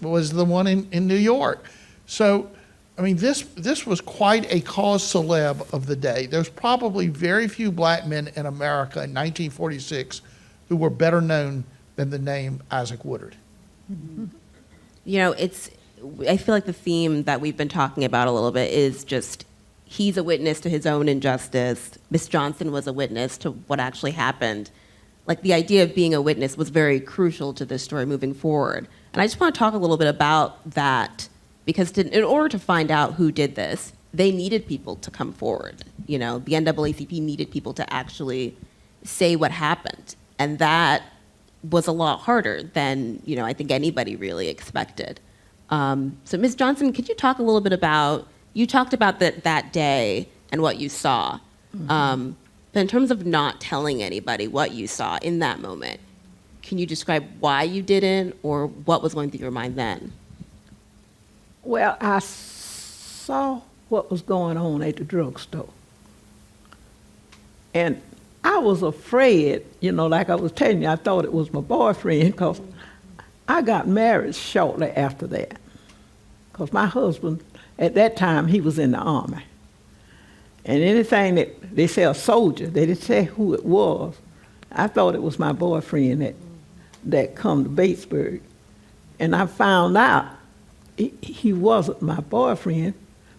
was the one in New York. So, I mean, this was quite a cause celeb of the day. There's probably very few black men in America in 1946 who were better known than the name Isaac Woodard. Mm-hmm. I feel like the theme that we've been talking about a little bit is just he's a witness to his own injustice. Miss Johnson was a witness to what actually happened. Like, the idea of being a witness was very crucial to this story moving forward. And I just want to talk a little bit about that, because in order to find out who did this, they needed people to come forward. The NAACP needed people to actually say what happened. And that was a lot harder than, I think anybody really expected. So Ms. Johnson, could you talk a little bit about, you talked about that day and what you saw. Mm-hmm. But in terms of not telling anybody what you saw in that moment, can you describe why you didn't, or what was going through your mind then? Well, I saw what was going on at the drugstore. And I was afraid, like I was telling you, I thought it was my boyfriend, because I got married shortly after that. Because my husband, at that time, he was in the Army. And anything that they say a soldier, they didn't say who it was. I thought it was my boyfriend that come to Batesburg. And I found out he wasn't my boyfriend,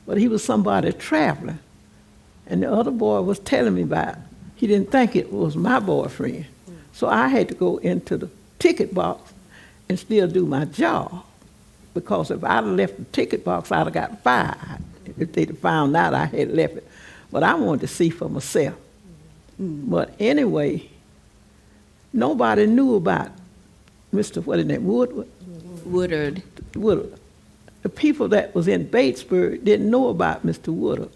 but he was somebody traveling. And the other boy was telling me about it. He didn't think it was my boyfriend. So I had to go into the ticket box and still do my job. Because if I'd have left the ticket box, I'd have got fired if they'd have found out I had left it. But I wanted to see for myself. But anyway, nobody knew about Mr. What is that, Woodard. Woodard. The people that was in Batesburg didn't know about Mr. Woodard.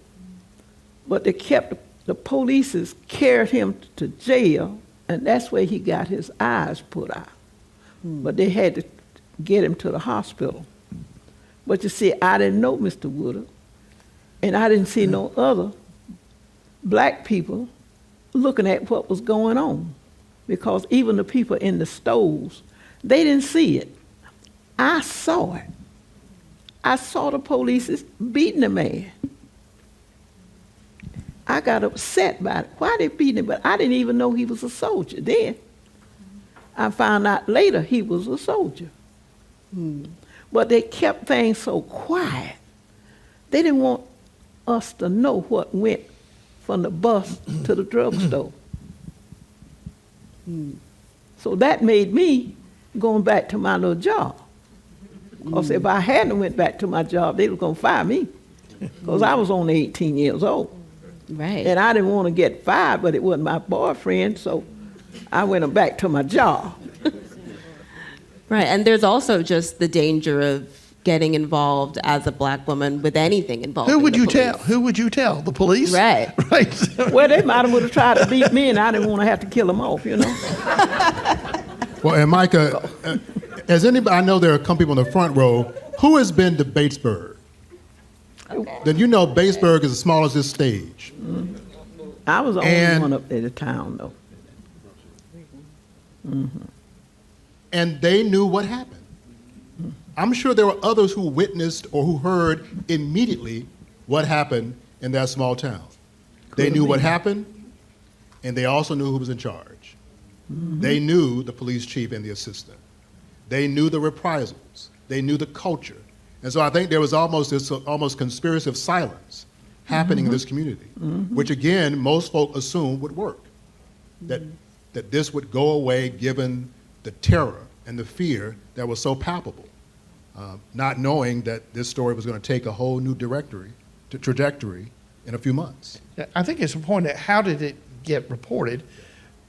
But the police carried him to jail, and that's where he got his eyes put out. But they had to get him to the hospital. But you see, I didn't know Mr. Woodard, and I didn't see no other black people looking at what was going on, because even the people in the stores, they didn't see it. I saw it. I saw the police beating the man. I got upset by it. Why they beating him? But I didn't even know he was a soldier then. I found out later he was a soldier. But they kept things so quiet. They didn't want us to know what went from the bus to the drugstore. So that made me going back to my little job. Because if I hadn't went back to my job, they were going to fire me. Because I was only 18 years old. Right. And I didn't want to get fired, but it wasn't my boyfriend, so I went back to my job. Right, and there's also just the danger of getting involved as a black woman with anything involved. Who would the you police. tell? Who would you tell? The police? Right. Right. Well, they might have tried to beat me, and I didn't want to have to kill them off, you know. Well, and Mycah, as anybody, I know there are some people in the front row, who has been to Batesburg? Okay. Then you know Batesburg is as small as this stage. I was the only And- one up there in the town, though. And they knew what happened. I'm sure there were others who witnessed or who heard immediately what happened in that small town. They knew what happened, and they also knew who was in charge. They knew the police chief and the assistant. They knew the reprisals. They knew the culture. And so I think there was almost this almost conspiracy of silence happening in this community, which again, most folk assumed would work, that this would go away given the terror and the fear that was so palpable, not knowing that this story was going to take a whole new trajectory in a few months. I think it's important that how did it get reported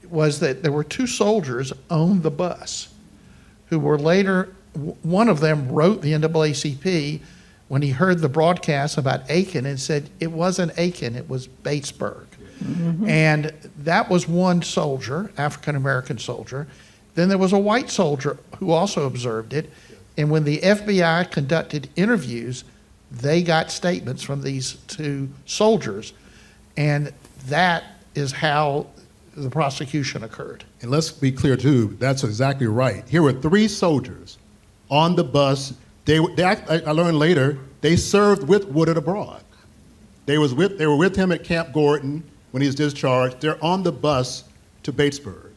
was that there were two soldiers on the bus who were later, one of them wrote the NAACP when he heard the broadcast about Aiken and said it wasn't Aiken, it was Batesburg. And that was one soldier, African-American soldier. Then there was a white soldier who also observed it. And when the FBI conducted interviews, they got statements from these two soldiers. And that is how the prosecution occurred. And let's be clear too, that's exactly right. Here were three soldiers on the bus. I learned later, they served with Woodard abroad. They were with him at Camp Gordon when he was discharged. They're on the bus to Batesburg.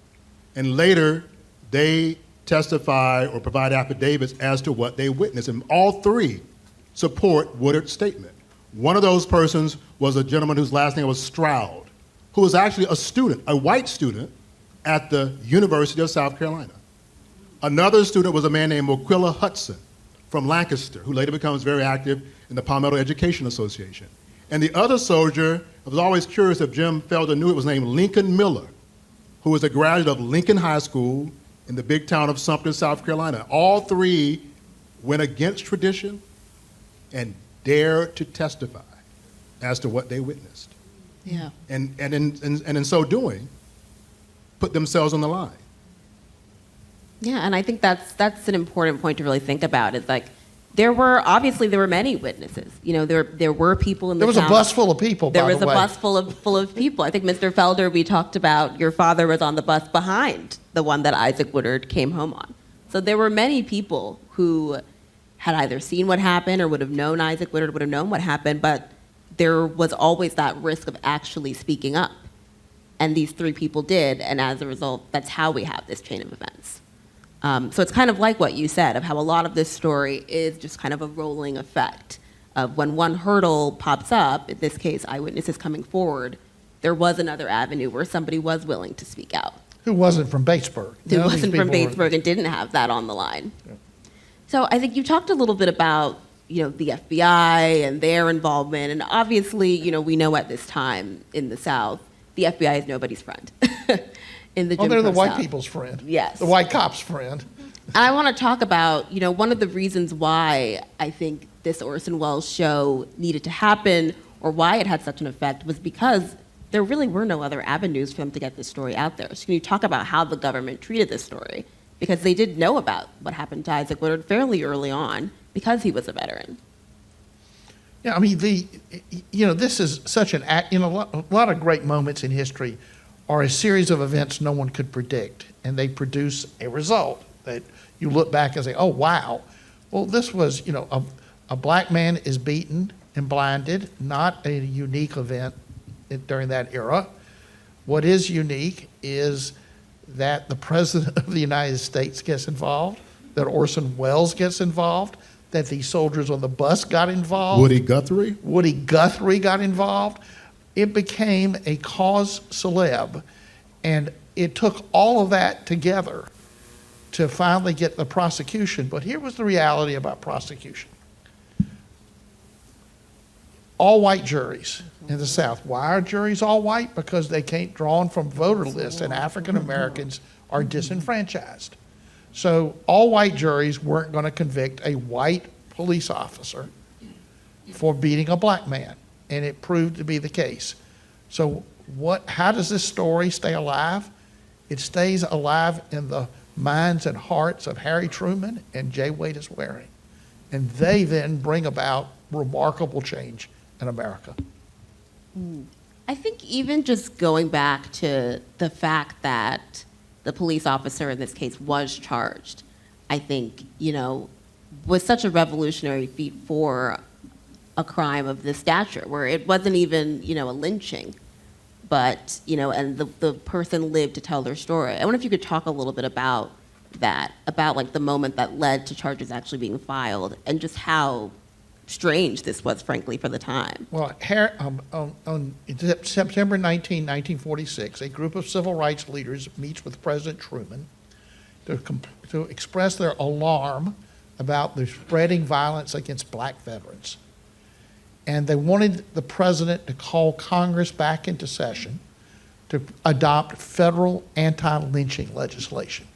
And later, they testify or provide affidavits as to what they witnessed. And all three support Woodard's statement. One of those persons was a gentleman whose last name was Stroud, who was actually a student, a white student, at the University of South Carolina. Another student was a man named Moquilla Hudson from Lancaster, who later becomes very active in the Palmetto Education Association. And the other soldier, I was always curious if Jim Felder knew it, was named Lincoln Miller, who was a graduate of Lincoln High School in the big town of Sumter, South Carolina. All three went against tradition and dared to testify as to what they witnessed. Yeah. And in so doing, put themselves on the line. Yeah, and I think that's an important point to really think about. Is like there were many witnesses. You know, there were people in the There was town. a bus full of people, There by the was a way. bus full of people. I think Mr. Felder, we talked about your father was on the bus behind the one that Isaac Woodard came home on. So there were many people who had either seen what happened or would have known Isaac Woodard, would have known what happened, but there was always that risk of actually speaking up. And these three people did, and as a result, that's how we have this chain of events. So it's kind of like what you said, of how a lot of this story is just kind of a rolling effect of when one hurdle pops up, in this case, eyewitnesses coming forward, there was another avenue where somebody was willing to speak out. Who wasn't from Batesburg? Who None of these wasn't from people were- Batesburg and didn't have that on the line. So I think you talked a little bit about, you know, the FBI and their involvement, and obviously, you know, we know at this time in the South, the FBI is nobody's friend. In the Oh, Jim they're the Crow white South. people's friend. Yes. The white cop's friend. And I want to talk about, you know, one of the reasons why I think this Orson Welles show needed to happen, or why it had such an effect, was because there really were no other avenues for them to get this story out there. So can you talk about how the government treated this story? Because they did know about what happened to Isaac Woodard fairly early on because he was a veteran. Yeah, I mean, this is such an act, a lot of great moments in history are a series of events no one could predict, and they produce a result that you look back and say, oh, wow. Well, this was, a black man is beaten and blinded, not a unique event during that era. What is unique is that the President of the United States gets involved, that Orson Welles gets involved, that the soldiers on the bus got involved. Woody Guthrie got involved. It became a cause celeb, and it took all of that together to finally get the prosecution. But here was the reality about prosecution. all white juries in the South. Why are juries all white? Because they can't draw from voter lists, and African Americans are disenfranchised. So all white juries weren't going to convict a white police officer for beating a black man, and it proved to be the case. So how does this story stay alive? It stays alive in the minds and hearts of Harry Truman and J. Wallace Waring. And they then bring about remarkable change in America. I think even just going back to the fact that the police officer in this case was charged, I think, was such a revolutionary feat for a crime of this stature, where it wasn't even, a lynching, but, and the person lived to tell their story. I wonder if you could talk a little bit about that, about like the moment that led to charges actually being filed, and just how strange this was, frankly, for the time. Well, on September 19, 1946, a group of civil rights leaders meets with President Truman to express their alarm about the spreading violence against black veterans. And they wanted the president to call Congress back into session to adopt federal anti-lynching legislation.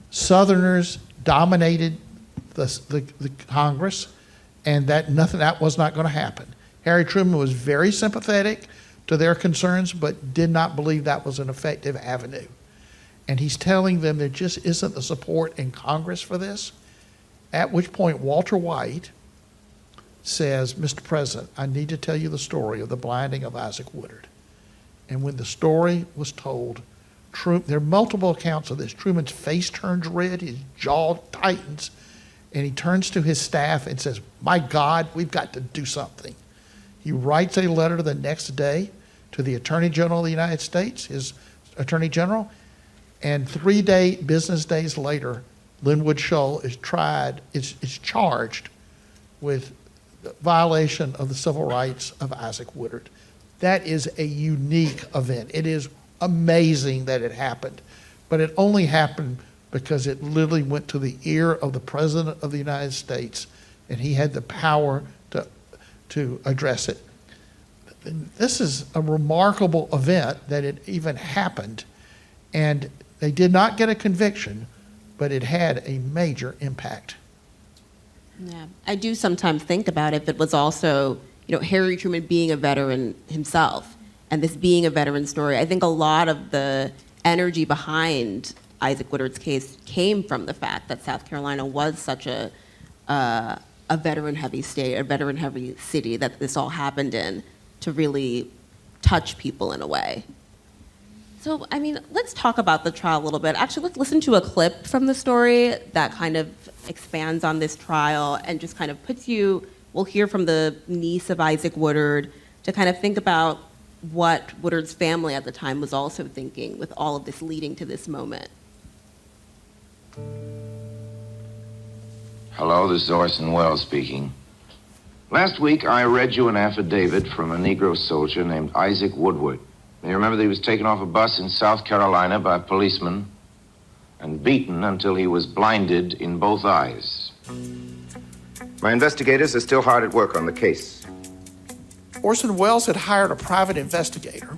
Southerners dominated the Congress, and that was not going to happen. Harry Truman was very sympathetic to their concerns, but did not believe that was an effective avenue. And he's telling them there just isn't the support in Congress for this, at which point Walter White says, Mr. President, I need to tell you the story of the blinding of Isaac Woodard. And when the story was told, there are multiple accounts of this. Truman's face turns red, his jaw tightens, and he turns to his staff and says, my God, we've got to do something. He writes a letter the next day to the Attorney General of the United States, his Attorney General, and 3 business days later, Linwood Shull is charged with violation of the civil rights of Isaac Woodard. That is a unique event. It is amazing that it happened, but it only happened because it literally went to the ear of the President of the United States, and he had the power to address it. This is a remarkable event that it even happened, and they did not get a conviction, but it had a major impact. Yeah, I do sometimes think about if it was also, Harry Truman being a veteran himself, and this being a veteran story. I think a lot of the energy behind Isaac Woodard's case came from the fact that South Carolina was such a veteran-heavy state, a veteran-heavy city that this all happened in, to really touch people in a way. So, let's talk about the trial a little bit. Actually, let's listen to a clip from the story that kind of expands on this trial and just kind of we'll hear from the niece of Isaac Woodard to kind of think about what Woodard's family at the time was also thinking with all of this leading to this moment. Hello, this is Orson Welles speaking. Last week, I read you an affidavit from a Negro soldier named Isaac Woodard. You remember that he was taken off a bus in South Carolina by a policeman and beaten until he was blinded in both eyes. My investigators are still hard at work on the case. Orson Welles had hired a private investigator,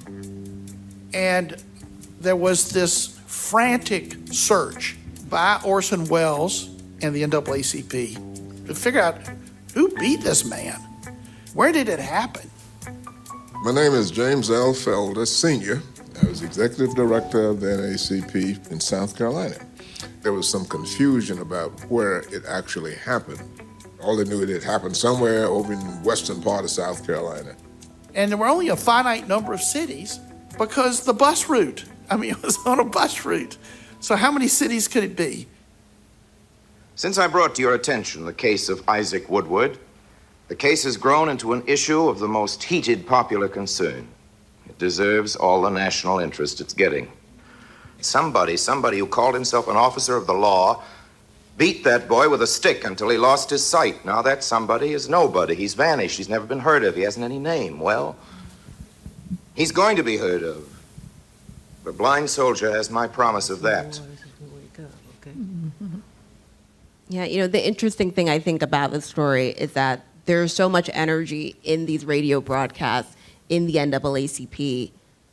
and there was this frantic search by Orson Welles and the NAACP to figure out who beat this man. Where did it happen? My name is James L. Felder, Sr. I was executive director of the NAACP in South Carolina. There was some confusion about where it actually happened. All they knew it happened somewhere over in the western part of South Carolina. And there were only a finite number of cities because the bus route. It was on a bus route. So how many cities could it be? Since I brought to your attention the case of Isaac Woodard, the case has grown into an issue of the most heated popular concern. It deserves all the national interest it's getting. Somebody who called himself an officer of the law beat that boy with a stick until he lost his sight. Now that somebody is nobody. He's vanished. He's never been heard of. He hasn't any name. Well, he's going to be heard of. The blind soldier has my promise of that. Yeah, the interesting thing I think about this story is that there's so much energy in these radio broadcasts, in the NAACP,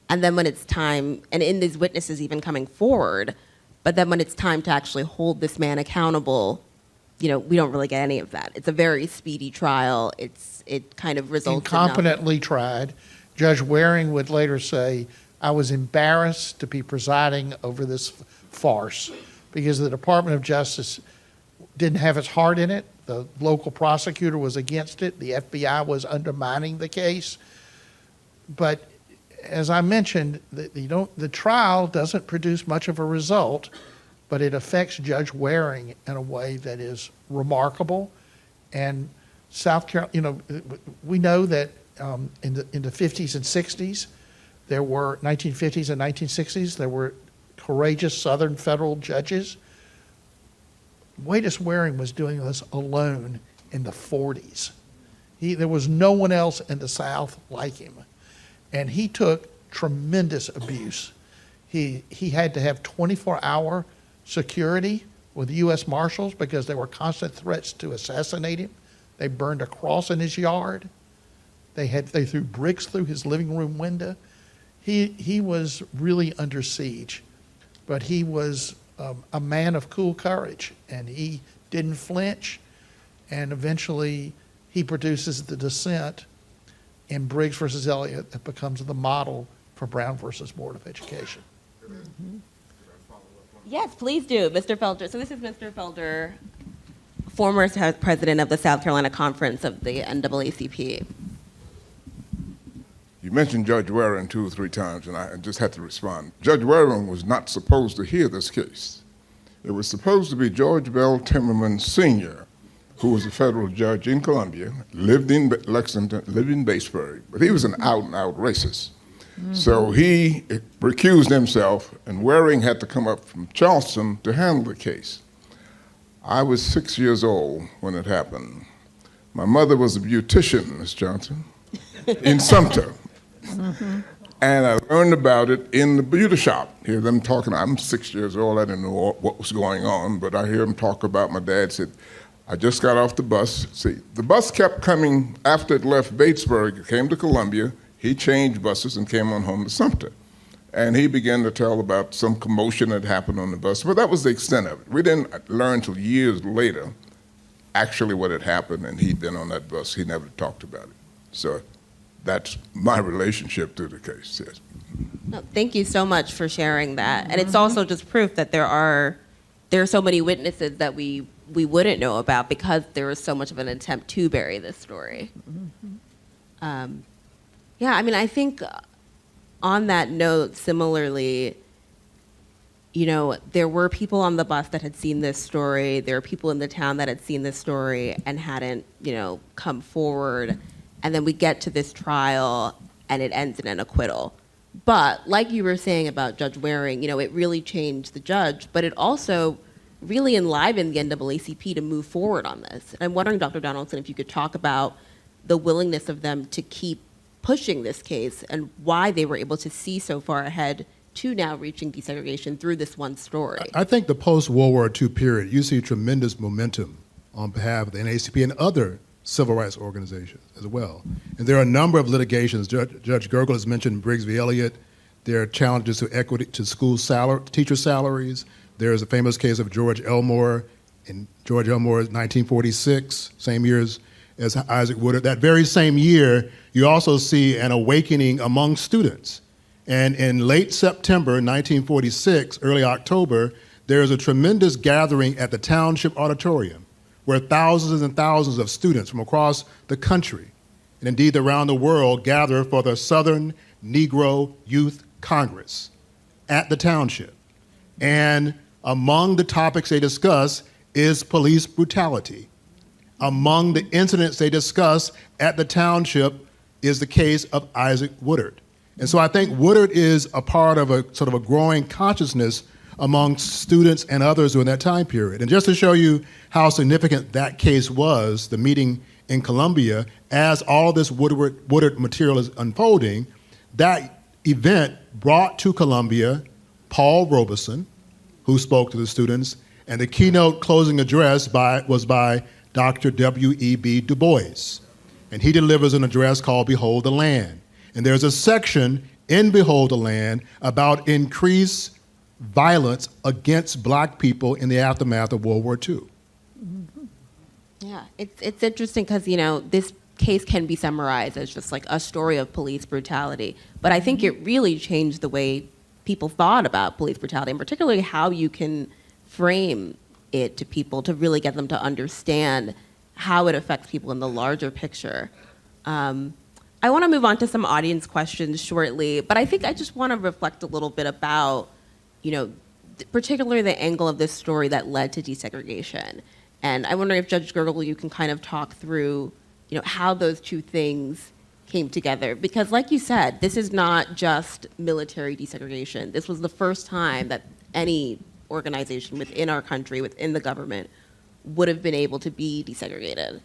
and then when it's time, and in these witnesses even coming forward, but then when it's time to actually hold this man accountable, we don't really get any of that. It's a very speedy trial. It kind of results incompetently tried. Judge Waring would later say, I was embarrassed to be presiding over this farce because the Department of Justice didn't have its heart in it. The local prosecutor was against it. The FBI was undermining the case. But as I mentioned, the trial doesn't produce much of a result, but it affects Judge Waring in a way that is remarkable. And South Carolina, we know that in the 50s and 60s, there were 1950s and 1960s, there were courageous Southern federal judges. Waydus Waring was doing this alone in the 40s. There was no one else in the South like him. And he took tremendous abuse. He had to have 24-hour security with U.S. Marshals because there were constant threats to assassinate him. They burned a cross in his yard. They threw bricks through his living room window. He was really under siege, but he was a man of cool courage, and he didn't flinch, and eventually he produces the dissent in Briggs versus Elliott that becomes the model for Brown versus Board of Education. Mm-hmm. Yes, please do, Mr. Felder. So this is Mr. Felder, former president of the South Carolina Conference of the NAACP. You mentioned Judge Waring 2 or 3 times, and I just had to respond. Judge Waring was not supposed to hear this case. It was supposed to be George Bell Timmerman Sr., who was a federal judge in Columbia, lived in Lexington, lived in Batesburg, but he was an out-and-out racist. Mm-hmm. So he recused himself, and Waring had to come up from Charleston to handle the case. I was 6 years old when it happened. My mother was a beautician, Miss Johnson, in Sumter. Mm-hmm. And I learned about it in the beauty shop. Hear them talking. I'm 6 years old. I didn't know what was going on, but I hear them talk about my dad said, I just got off the bus. See, the bus kept coming after it left Batesburg. It came to Columbia. He changed buses and came on home to Sumter. And he began to tell about some commotion that happened on the bus. But that was the extent of it. We didn't learn until years later actually what had happened, and he'd been on that bus. He never talked about it. So that's my relationship to the case, yes. No, thank you so much for sharing that. And it's also just proof that there are so many witnesses that we wouldn't know about because there was so much of an attempt to bury this story. Mm-hmm. Yeah, I mean, I think on that note, similarly, there were people on the bus that had seen this story. There were people in the town that had seen this story and hadn't, come forward. And then we get to this trial and it ends in an acquittal. But like you were saying about Judge Waring, it really changed the judge, but it also really enlivened the NAACP to move forward on this. And I'm wondering, Dr. Donaldson, if you could talk about the willingness of them to keep pushing this case and why they were able to see so far ahead to now reaching desegregation through this one story. I think the post-World War II period, you see tremendous momentum on behalf of the NAACP and other civil rights organizations as well. And there are a number of litigations. Judge Gergel has mentioned Briggs v. Elliott. There are challenges to equity to school teacher salaries. There is a famous case of George Elmore in 1946, same year as Isaac Woodard. That very same year, you also see an awakening among students. And in late September 1946, early October, there is a tremendous gathering at the Township Auditorium where thousands and thousands of students from across the country, and indeed around the world, gather for the Southern Negro Youth Congress at the Township. And among the topics they discuss is police brutality. Among the incidents they discuss at the Township is the case of Isaac Woodard. And so I think Woodard is a part of a sort of a growing consciousness among students and others during that time period. And just to show you how significant that case was, the meeting in Columbia, as all this Woodard material is unfolding, that event brought to Columbia Paul Robeson, who spoke to the students, and the keynote closing address was by Dr. W.E.B. Du Bois, and he delivers an address called Behold the Land. And there's a section in Behold the Land about increased violence against black people in the aftermath of World War II. Yeah, it's interesting because, you know, this case can be summarized as just like a story of police brutality. But I think it really changed the way people thought about police brutality, and particularly how you can frame it to people to really get them to understand how it affects people in the larger picture. I want to move on to some audience questions shortly, but I think I just want to reflect a little bit about, you know, particularly the angle of this story that led to desegregation. And I wonder if Judge Gergel, you can kind of talk through, you know, how those two things came together. Because like you said, this is not just military desegregation. This was the first time that any organization within our country, within the government, would have been able to be desegregated.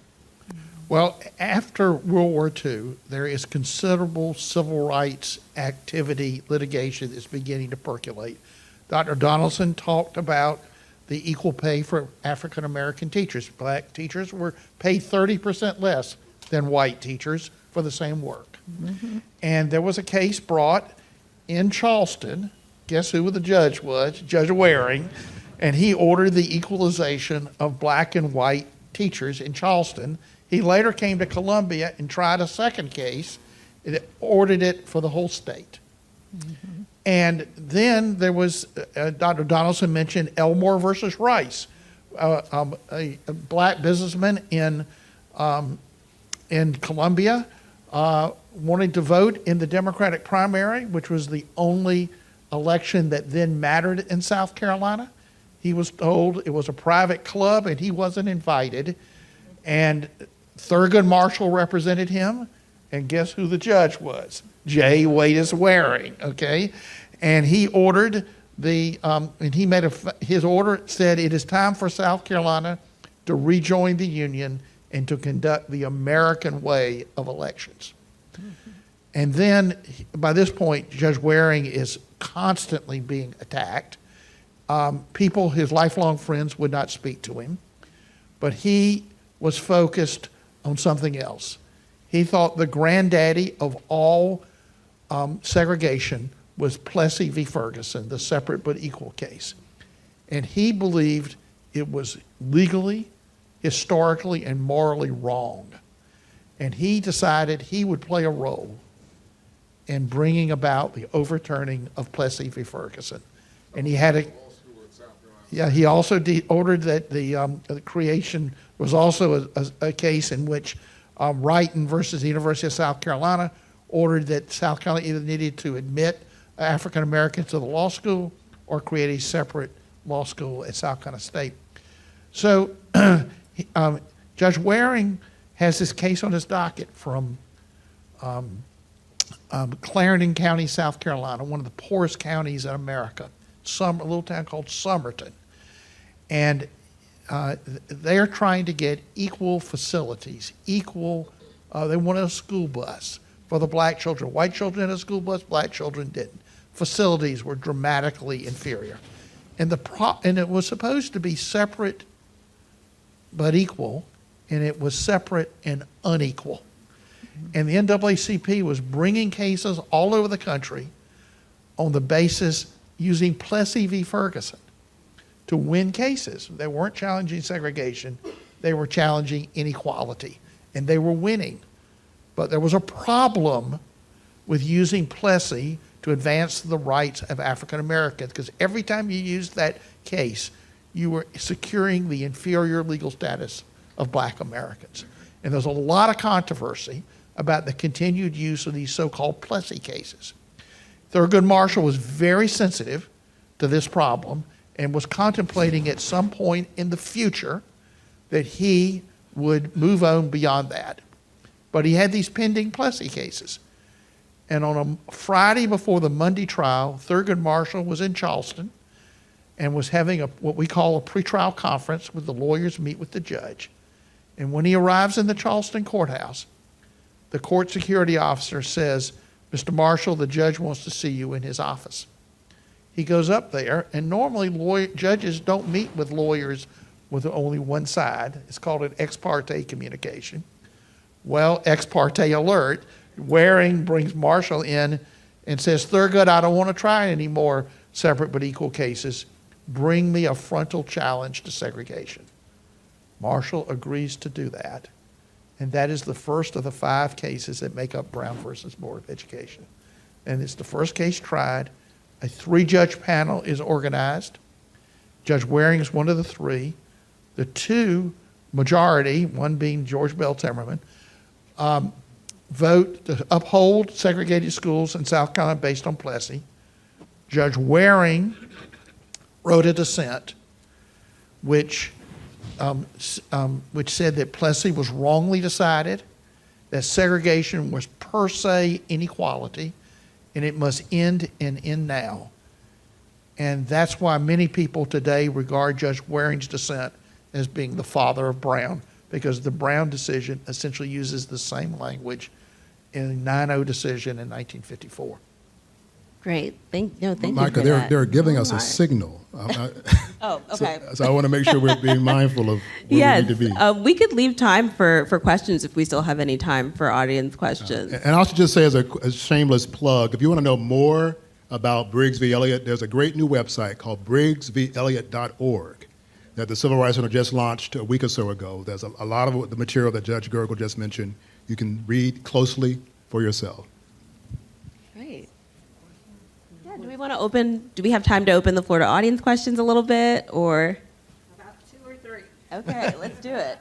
Well, after World War II, there is considerable civil rights activity, litigation that's beginning to percolate. Dr. Donaldson talked about the equal pay for African American teachers. Black teachers were paid 30% less than white teachers for the same work. Mm-hmm. And there was a case brought in Charleston. Guess who the judge was? Judge Waring. And he ordered the equalization of black and white teachers in Charleston. He later came to Columbia and tried a second case. It ordered it for the whole state. Mm-hmm. And then there was, Dr. Donaldson mentioned Elmore versus Rice, a black businessman in Columbia wanting to vote in the Democratic primary, which was the only election that then mattered in South Carolina. He was told it was a private club and he wasn't invited. And Thurgood Marshall represented him, and guess who the judge was? J. Watus Waring, okay? And he ordered and he made his order said it is time for South Carolina to rejoin the Union and to conduct the American way of elections. Mm-hmm. And then by this point, Judge Waring is constantly being attacked. People, his lifelong friends, would not speak to him, but he was focused on something else. He thought the granddaddy of all segregation was Plessy v. Ferguson, the separate but equal case. And he believed it was legally, historically, and morally wrong. And he decided he would play a role in bringing about the overturning of Plessy v. Ferguson. And he had he also ordered that the creation was also a case in which Wrighton versus the University of South Carolina ordered that South Carolina either needed to admit African Americans to the law school or create a separate law school at South Carolina State. So Judge Waring has this case on his docket from Clarendon County, South Carolina, one of the poorest counties in America, a little town called Somerton. And they're trying to get equal facilities, they wanted a school bus for the black children. White children had a school bus, black children didn't. Facilities were dramatically inferior. And it was supposed to be separate but equal, and it was separate and unequal. And the NAACP was bringing cases all over the country on the basis using Plessy v. Ferguson to win cases. They weren't challenging segregation, they were challenging inequality, and they were winning. But there was a problem with using Plessy to advance the rights of African Americans, because every time you used that case, you were securing the inferior legal status of black Americans. And there's a lot of controversy about the continued use of these so-called Plessy cases. Thurgood Marshall was very sensitive to this problem and was contemplating at some point in the future that he would move on beyond that. But he had these pending Plessy cases. And on a Friday before the Monday trial, Thurgood Marshall was in Charleston and was having what we call a pretrial conference where the lawyers meet with the judge. And when he arrives in the Charleston courthouse, the court security officer says, "Mr. Marshall, the judge wants to see you in his office." He goes up there, and normally judges don't meet with lawyers with only one side. It's called an ex parte communication. Well, ex parte alert. Waring brings Marshall in and says, Thurgood, I don't want to try any more separate but equal cases. Bring me a frontal challenge to segregation. Marshall agrees to do that. And that is the first of the 5 cases that make up Brown versus Board of Education. And it's the first case tried. A 3-judge panel is organized. Judge Waring is one of the 3. The 2 majority, one being George Bell Timmerman, vote to uphold segregated schools in South Carolina based on Plessy. Judge Waring wrote a dissent which said that Plessy was wrongly decided, that segregation was per se inequality, and it must end and end now. And that's why many people today regard Judge Waring's dissent as being the father of Brown, because the Brown decision essentially uses the same language in the 9-0 decision in 1954. Great. Thank you Mycah, for that. they're giving us a signal. Oh, okay. So I want to make sure we're being mindful of where Yes, we need to be. we could leave time for questions if we still have any time for audience questions. And I'll just say as a shameless plug, if you want to know more about Briggs v. Elliott, there's a great new website called briggsvelliott.org that the Civil Rights Center just launched a week or so ago. There's a lot of the material that Judge Gergel just mentioned. You can read closely for yourself. Great. Yeah, do we have time to open the floor to audience questions a little bit, or? About 2 or 3. Okay, let's do it.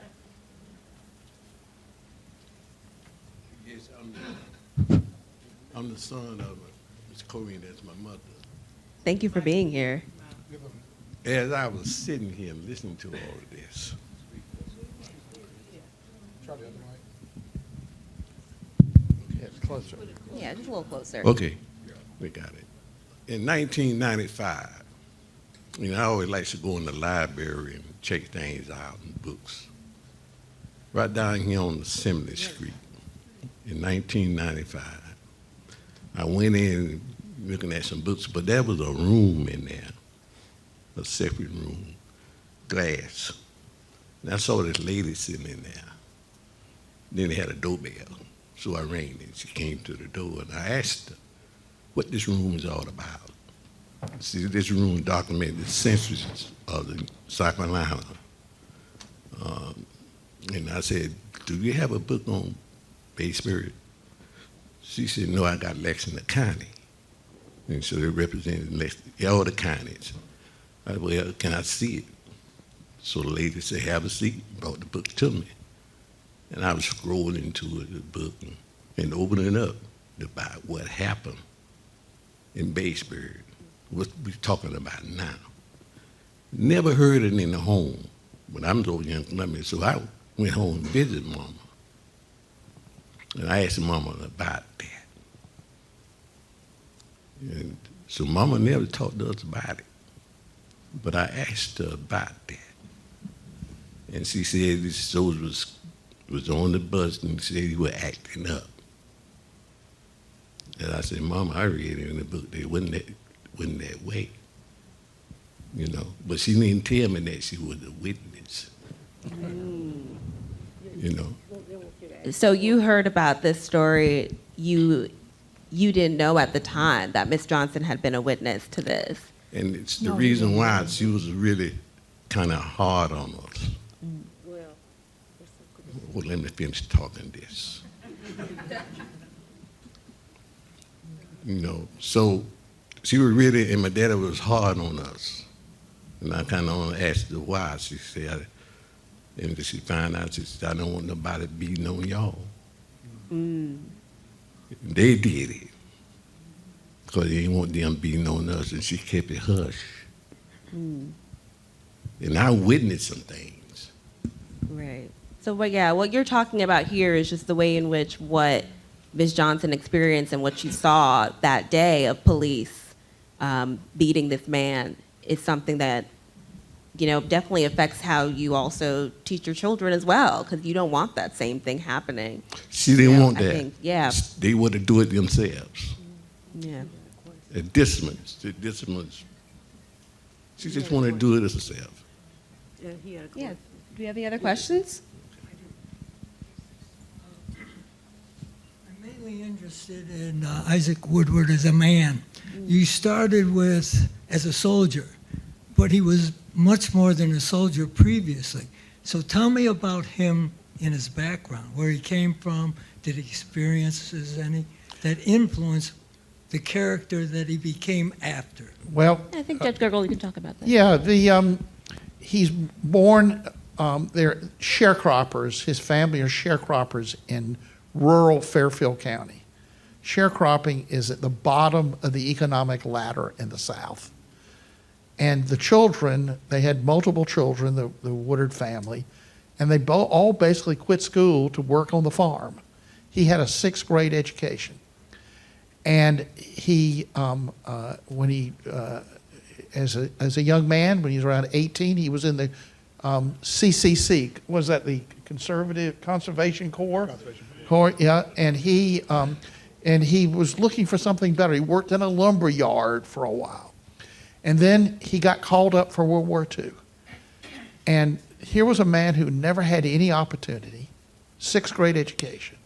Yes, I'm the son of Miss Corine, that's my mother. Thank you for being here. As I was sitting here listening to all of this, Yeah, it's closer. Yeah, just a little closer. okay, we got it. In 1995, I always like to go in the library and check things out in books. Right down here on Assembly Street in 1995, I went in looking at some books, but there was a room in there, a separate room, glass. And I saw this lady sitting in there. Then it had a doorbell. So I rang and she came to the door and I asked her what this room is all about. See, this room documented the census of the South Carolina. And I said, do you have a book on Bay Spirit? She said, no, I got Lexington County. And so they represented all the counties. I said, well, can I see it? So the lady said, have a seat, brought the book to me. And I was scrolling into the book and opening up about what happened in Batesburg, what we're talking about now. Never heard it in the home when I was over young Columbia, so I went home and visited Mama. And I asked Mama about that. And so Mama never talked to us about it. But I asked her about that. And she said this soldier was on the bus and said he was acting up. And I said, Mama, I read it in the book. They wasn't that way. But she didn't tell me that she was a witness. So you heard about this story. You didn't know at the time that Miss Johnson had been a witness to this. And it's the reason why she was really kind of hard on us. Well, let me finish talking this. So she was really, and my daddy was hard on us. And I kind of asked her why. She said, and she found out, she said, I don't want nobody beating on y'all. They did it. Because they didn't want them beating on us, and she kept it hush. And I witnessed some things. Right. So, what you're talking about here is just the way in which what Ms. Johnson experienced and what you saw that day of police beating this man is something that, definitely affects how you also teach your children as well, because you don't want that same thing happening. She didn't want that. I think, yeah. They want to do it themselves. Yeah. The disciplines. She just wanted to do it herself. Yeah. Do we have any other questions? particularly interested in Isaac Woodard as a man. You started with as a soldier, but he was much more than a soldier previously. So tell me about him in his background, where he came from, did he experience any that influenced the character that he became after? Well, I think Judge Gergel, you can talk about that. yeah, he's born, they're sharecroppers. His family are sharecroppers in rural Fairfield County. Sharecropping is at the bottom of the economic ladder in the South. And the children, they had multiple children, the Woodard family, and they all basically quit school to work on the farm. He had a 6th grade education. And he, as a young man, when he was around 18, he was in the CCC. Was that the Conservation Corps? Corps, yeah. And he was looking for something better. He worked in a lumber yard for a while, and then he got called up for World War II. And here was a man who never had any opportunity, 6th grade education,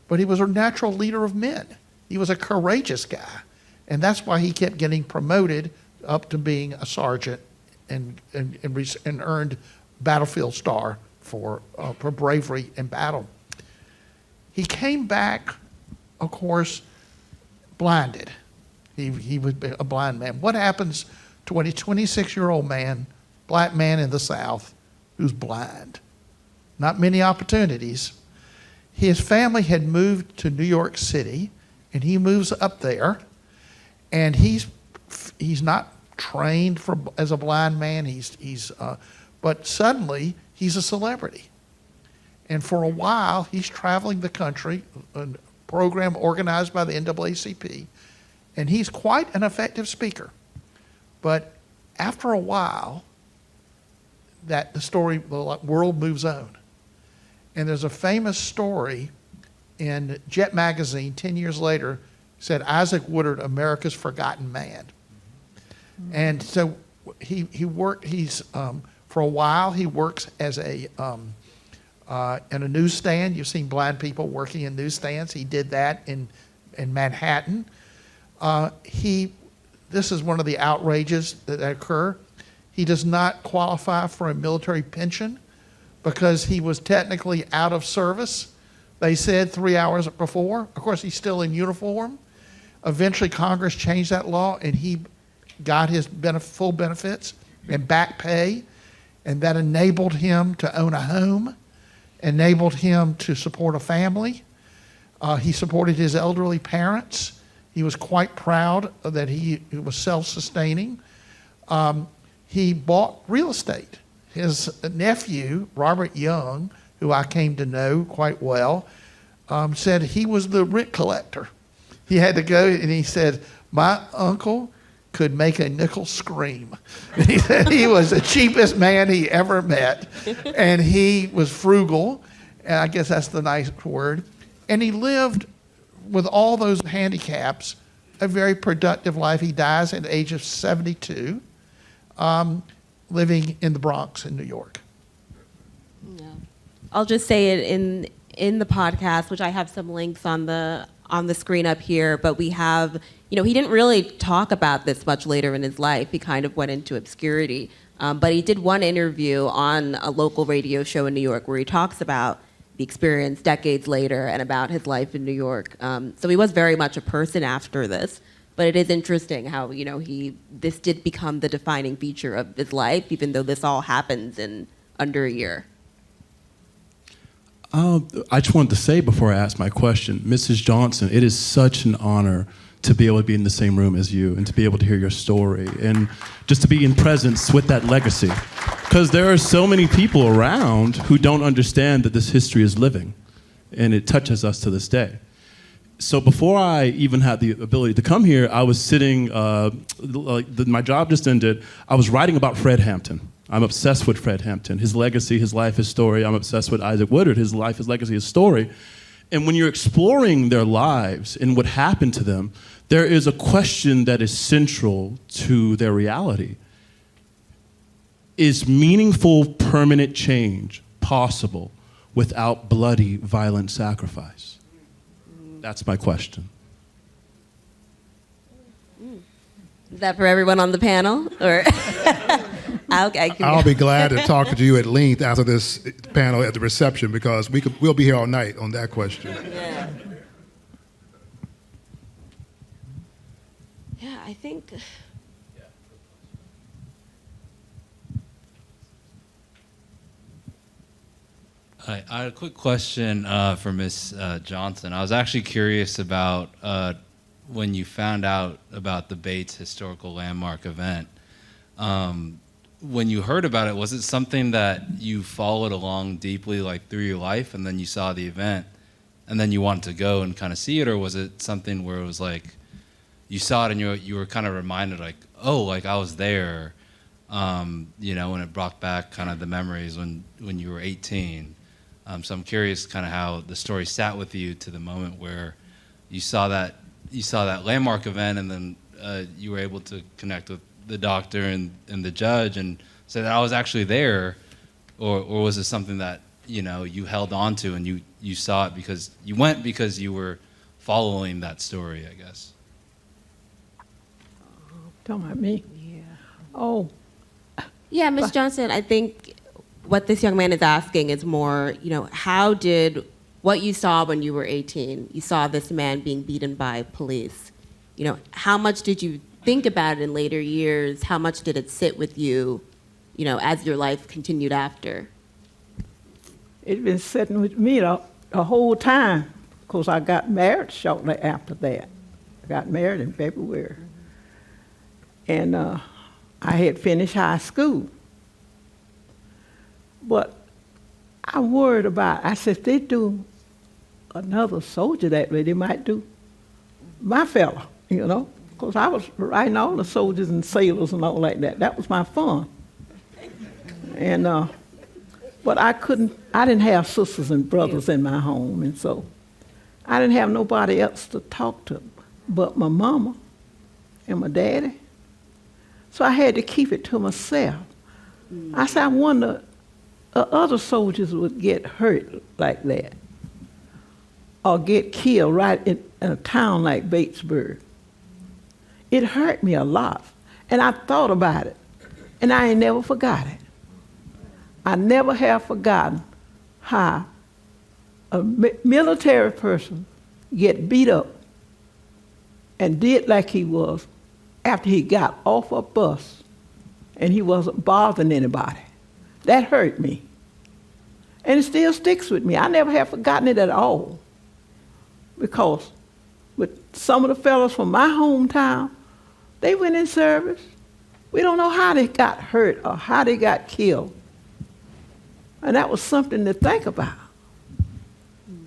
but he was a natural leader of men. He was a courageous guy, and that's why he kept getting promoted up to being a sergeant and earned Battlefield Star for bravery in battle. He came back, of course, blinded. He was a blind man. What happens to a 26-year-old man, black man in the South, who's blind? Not many opportunities. His family had moved to New York City, and he moves up there, and he's not trained as a blind man. But suddenly he's a celebrity, and for a while he's traveling the country, a program organized by the NAACP, and he's quite an effective speaker. But after a while, the world moves on, and there's a famous story in Jet magazine 10 years later, said Isaac Woodard, America's forgotten man. And so he worked. For a while he works as in a newsstand. You've seen blind people working in newsstands. He did that in Manhattan. This is one of the outrages that occur. He does not qualify for a military pension because he was technically out of service. They said 3 hours before. Of course, he's still in uniform. Eventually, Congress changed that law, and he got his full benefits and back pay, and that enabled him to own a home, enabled him to support a family. He supported his elderly parents. He was quite proud that he was self-sustaining. He bought real estate. His nephew, Robert Young, who I came to know quite well, said he was the rent collector. He had to go, and he said, my uncle could make a nickel scream. He said he was the cheapest man he ever met, and he was frugal, and I guess that's the nice word, and he lived with all those handicaps a very productive life. He dies at the age of 72, living in the Bronx in New York. Yeah. I'll just say it in the podcast, which I have some links on the screen up here, but we have, he didn't really talk about this much later in his life. He kind of went into obscurity. But he did one interview on a local radio show in New York where he talks about the experience decades later and about his life in New York. So he was very much a person after this, but it is interesting how, this did become the defining feature of his life, even though this all happens in under a year. I just wanted to say before I ask my question, Mrs. Johnson, it is such an honor to be able to be in the same room as you and to be able to hear your story and just to be in presence with that legacy. Because there are so many people around who don't understand that this history is living, and it touches us to this day. So before I even had the ability to come here, I was sitting, my job just ended, I was writing about Fred Hampton. I'm obsessed with Fred Hampton, his legacy, his life, his story. I'm obsessed with Isaac Woodard, his life, his legacy, his story. And when you're exploring their lives and what happened to them, there is a question that is central to their reality. Is meaningful, permanent change possible without bloody, violent sacrifice? That's my question. Is that for everyone on the panel? Or I'll be glad to talk to you at length after this panel at the reception, because we'll be here all night on that question. Yeah. Yeah, I think. Hi, I had a quick question for Ms. Johnson. I was actually curious about when you found out about the Bates Historical Landmark event. When you heard about it, was it something that you followed along deeply, like through your life, and then you saw the event, and then you wanted to go and kind of see it, or was it something where it was like you saw it and you were kind of reminded, like, oh, like I was there, you know, when it brought back kind of the memories when you were 18. So I'm curious kind of how the story sat with you to the moment where you saw that landmark event, and then you were able to connect with the doctor and the judge and say that I was actually there, or was it something that, you know, you held on to and you saw it because you went because you were following that story, I guess? Talking about me? Yeah. Oh. Yeah, Ms. Johnson, I think what this young man is asking is more, you know, how did what you saw when you were 18, you saw this man being beaten by police, you know, how much did you think about it in later years? How much did it sit with you, you know, as your life continued after? It's been sitting with me the whole time, because I got married shortly after that. I got married in February. And I had finished high school. But I worried about, I said, if they do another soldier that way, they might do my fella, you know, because I was writing all the soldiers and sailors and all like that. That was my fun. And, but I didn't have sisters and brothers in my home, and so I didn't have nobody else to talk to but my mama and my daddy. So I had to keep it to myself. I said, I wonder other soldiers would get hurt like that or get killed right in a town like Batesburg. It hurt me a lot. And I thought about it, and I ain't never forgot it. I never have forgotten how a military person get beat up and did like he was after he got off a bus and he wasn't bothering anybody. That hurt me. And it still sticks with me. I never have forgotten it at all. Because with some of the fellows from my hometown, they went in service. We don't know how they got hurt or how they got killed. And that was something to think about.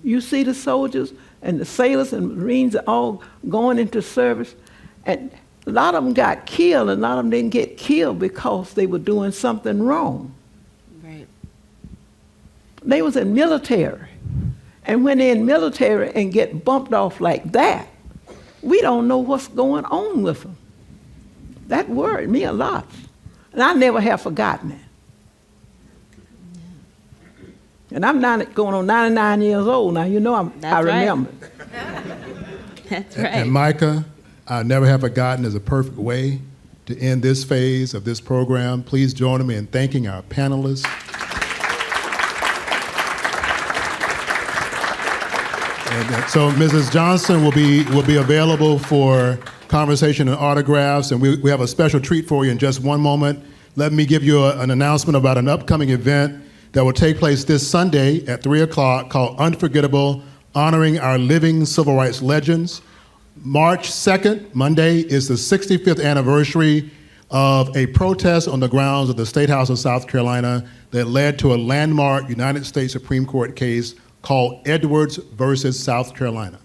You see the soldiers and the sailors and Marines are all going into service, and a lot of them got killed, and a lot of them didn't get killed because they were doing something wrong. Right. They was in military. And when they're in military and get bumped off like that, we don't know what's going on with them. That worried me a lot. And I never have forgotten it. And I'm going on 99 years old now. You know I remember. That's right. And Mycah, I never have forgotten is a perfect way to end this phase of this program. Please join me in thanking our panelists. And so Mrs. Johnson will be available for conversation and autographs, and we have a special treat for you in just one moment. Let me give you an announcement about an upcoming event that will take place this Sunday at 3 o'clock called Unforgettable, Honoring Our Living Civil Rights Legends. March 2nd, Monday, is the 65th anniversary of a protest on the grounds of the State House of South Carolina that led to a landmark United States Supreme Court case called Edwards versus South Carolina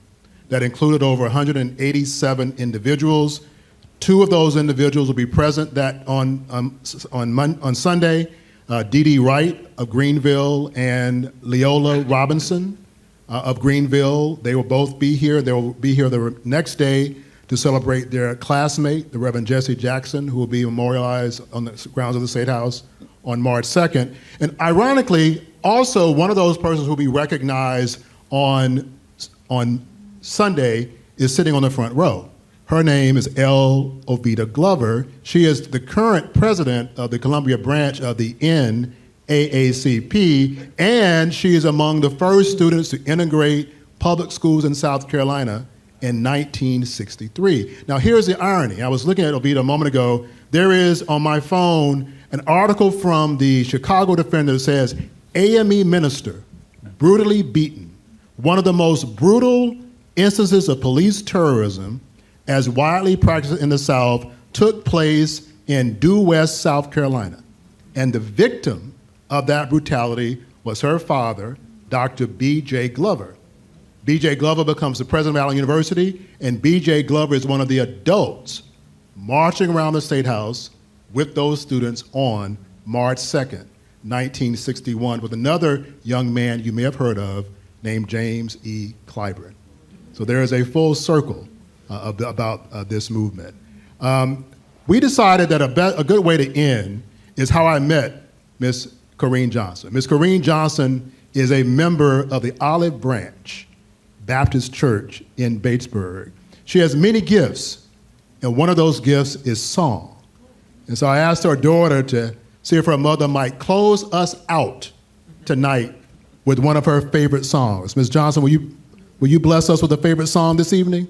that included over 187 individuals. 2 of those individuals will be present on Sunday. D.D. Wright of Greenville and Leola Robinson of Greenville. They will both be here. They will be here the next day to celebrate their classmate, the Reverend Jesse Jackson, who will be memorialized on the grounds of the State House on March 2nd. And ironically, also one of those persons who will be recognized on Sunday is sitting on the front row. Her name is L. Ovita Glover. She is the current president of the Columbia branch of the NAACP, and she is among the first students to integrate public schools in South Carolina in 1963. Now, here's the irony. I was looking at Ovita a moment ago. There is on my phone an article from the Chicago Defender that says, AME minister brutally beaten. One of the most brutal instances of police terrorism as widely practiced in the South took place in Due West, South Carolina. And the victim of that brutality was her father, Dr. B.J. Glover. B.J. Glover becomes the president of Allen University, and B.J. Glover is one of the adults marching around the State House with those students on March 2nd, 1961, with another young man you may have heard of named James E. Clyburn. So there is a full circle about this movement. We decided that a good way to end is how I met Miss Corine Johnson. Miss Corine Johnson is a member of the Olive Branch Baptist Church in Batesburg. She has many gifts, and one of those gifts is song. And so I asked her daughter to see if her mother might close us out tonight with one of her favorite songs. Ms. Johnson, will you bless us with a favorite song this evening?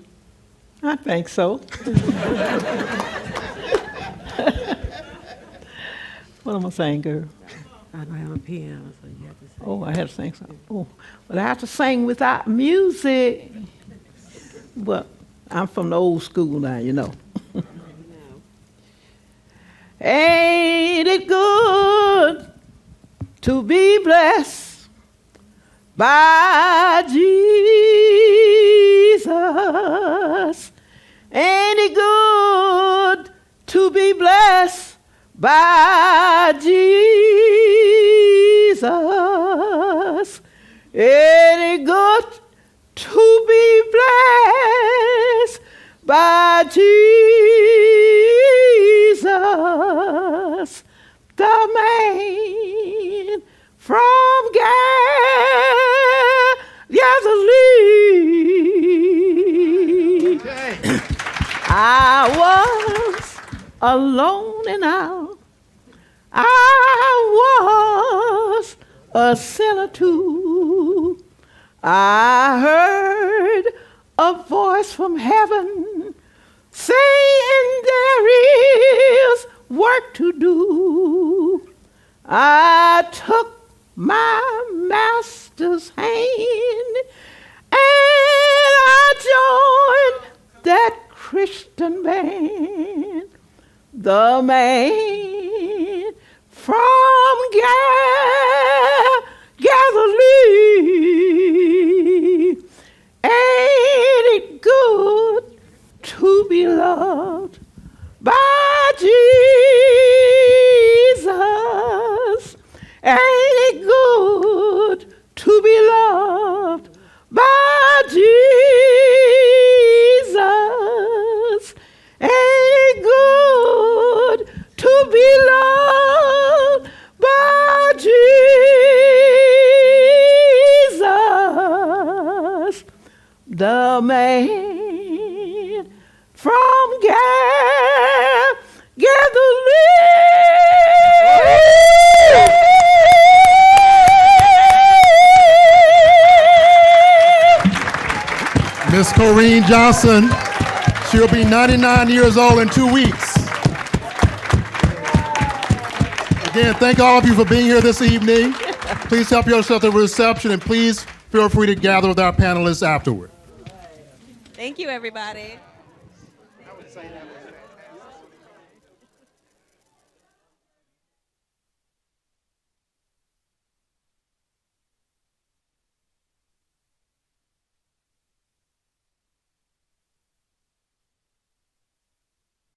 I think so. What am I saying, girl? I don't have a piano, so you have to sing. Oh, I had to sing something. Oh, but I have to sing without music. Well, I'm from the old school now, you know. Ain't it good to be blessed by Jesus? Ain't it good to be blessed by Jesus? Ain't it good to be blessed by Jesus? The man from Galilee. Okay. I was alone and out. I was a sinner too. I heard a voice from heaven saying there is work to do. I took my master's hand and I joined that Christian band. The man from Galilee. Ain't it good to be loved by Jesus? Ain't it good to be loved by Jesus? Ain't it good to be loved by Jesus? The man from Galilee. Miss Corine Johnson, she'll be 99 years old in 2 weeks. Again, thank all of you for being here this evening. Please help yourself to the reception, and please feel free to gather with our panelists afterward. Thank you, everybody. I would say that.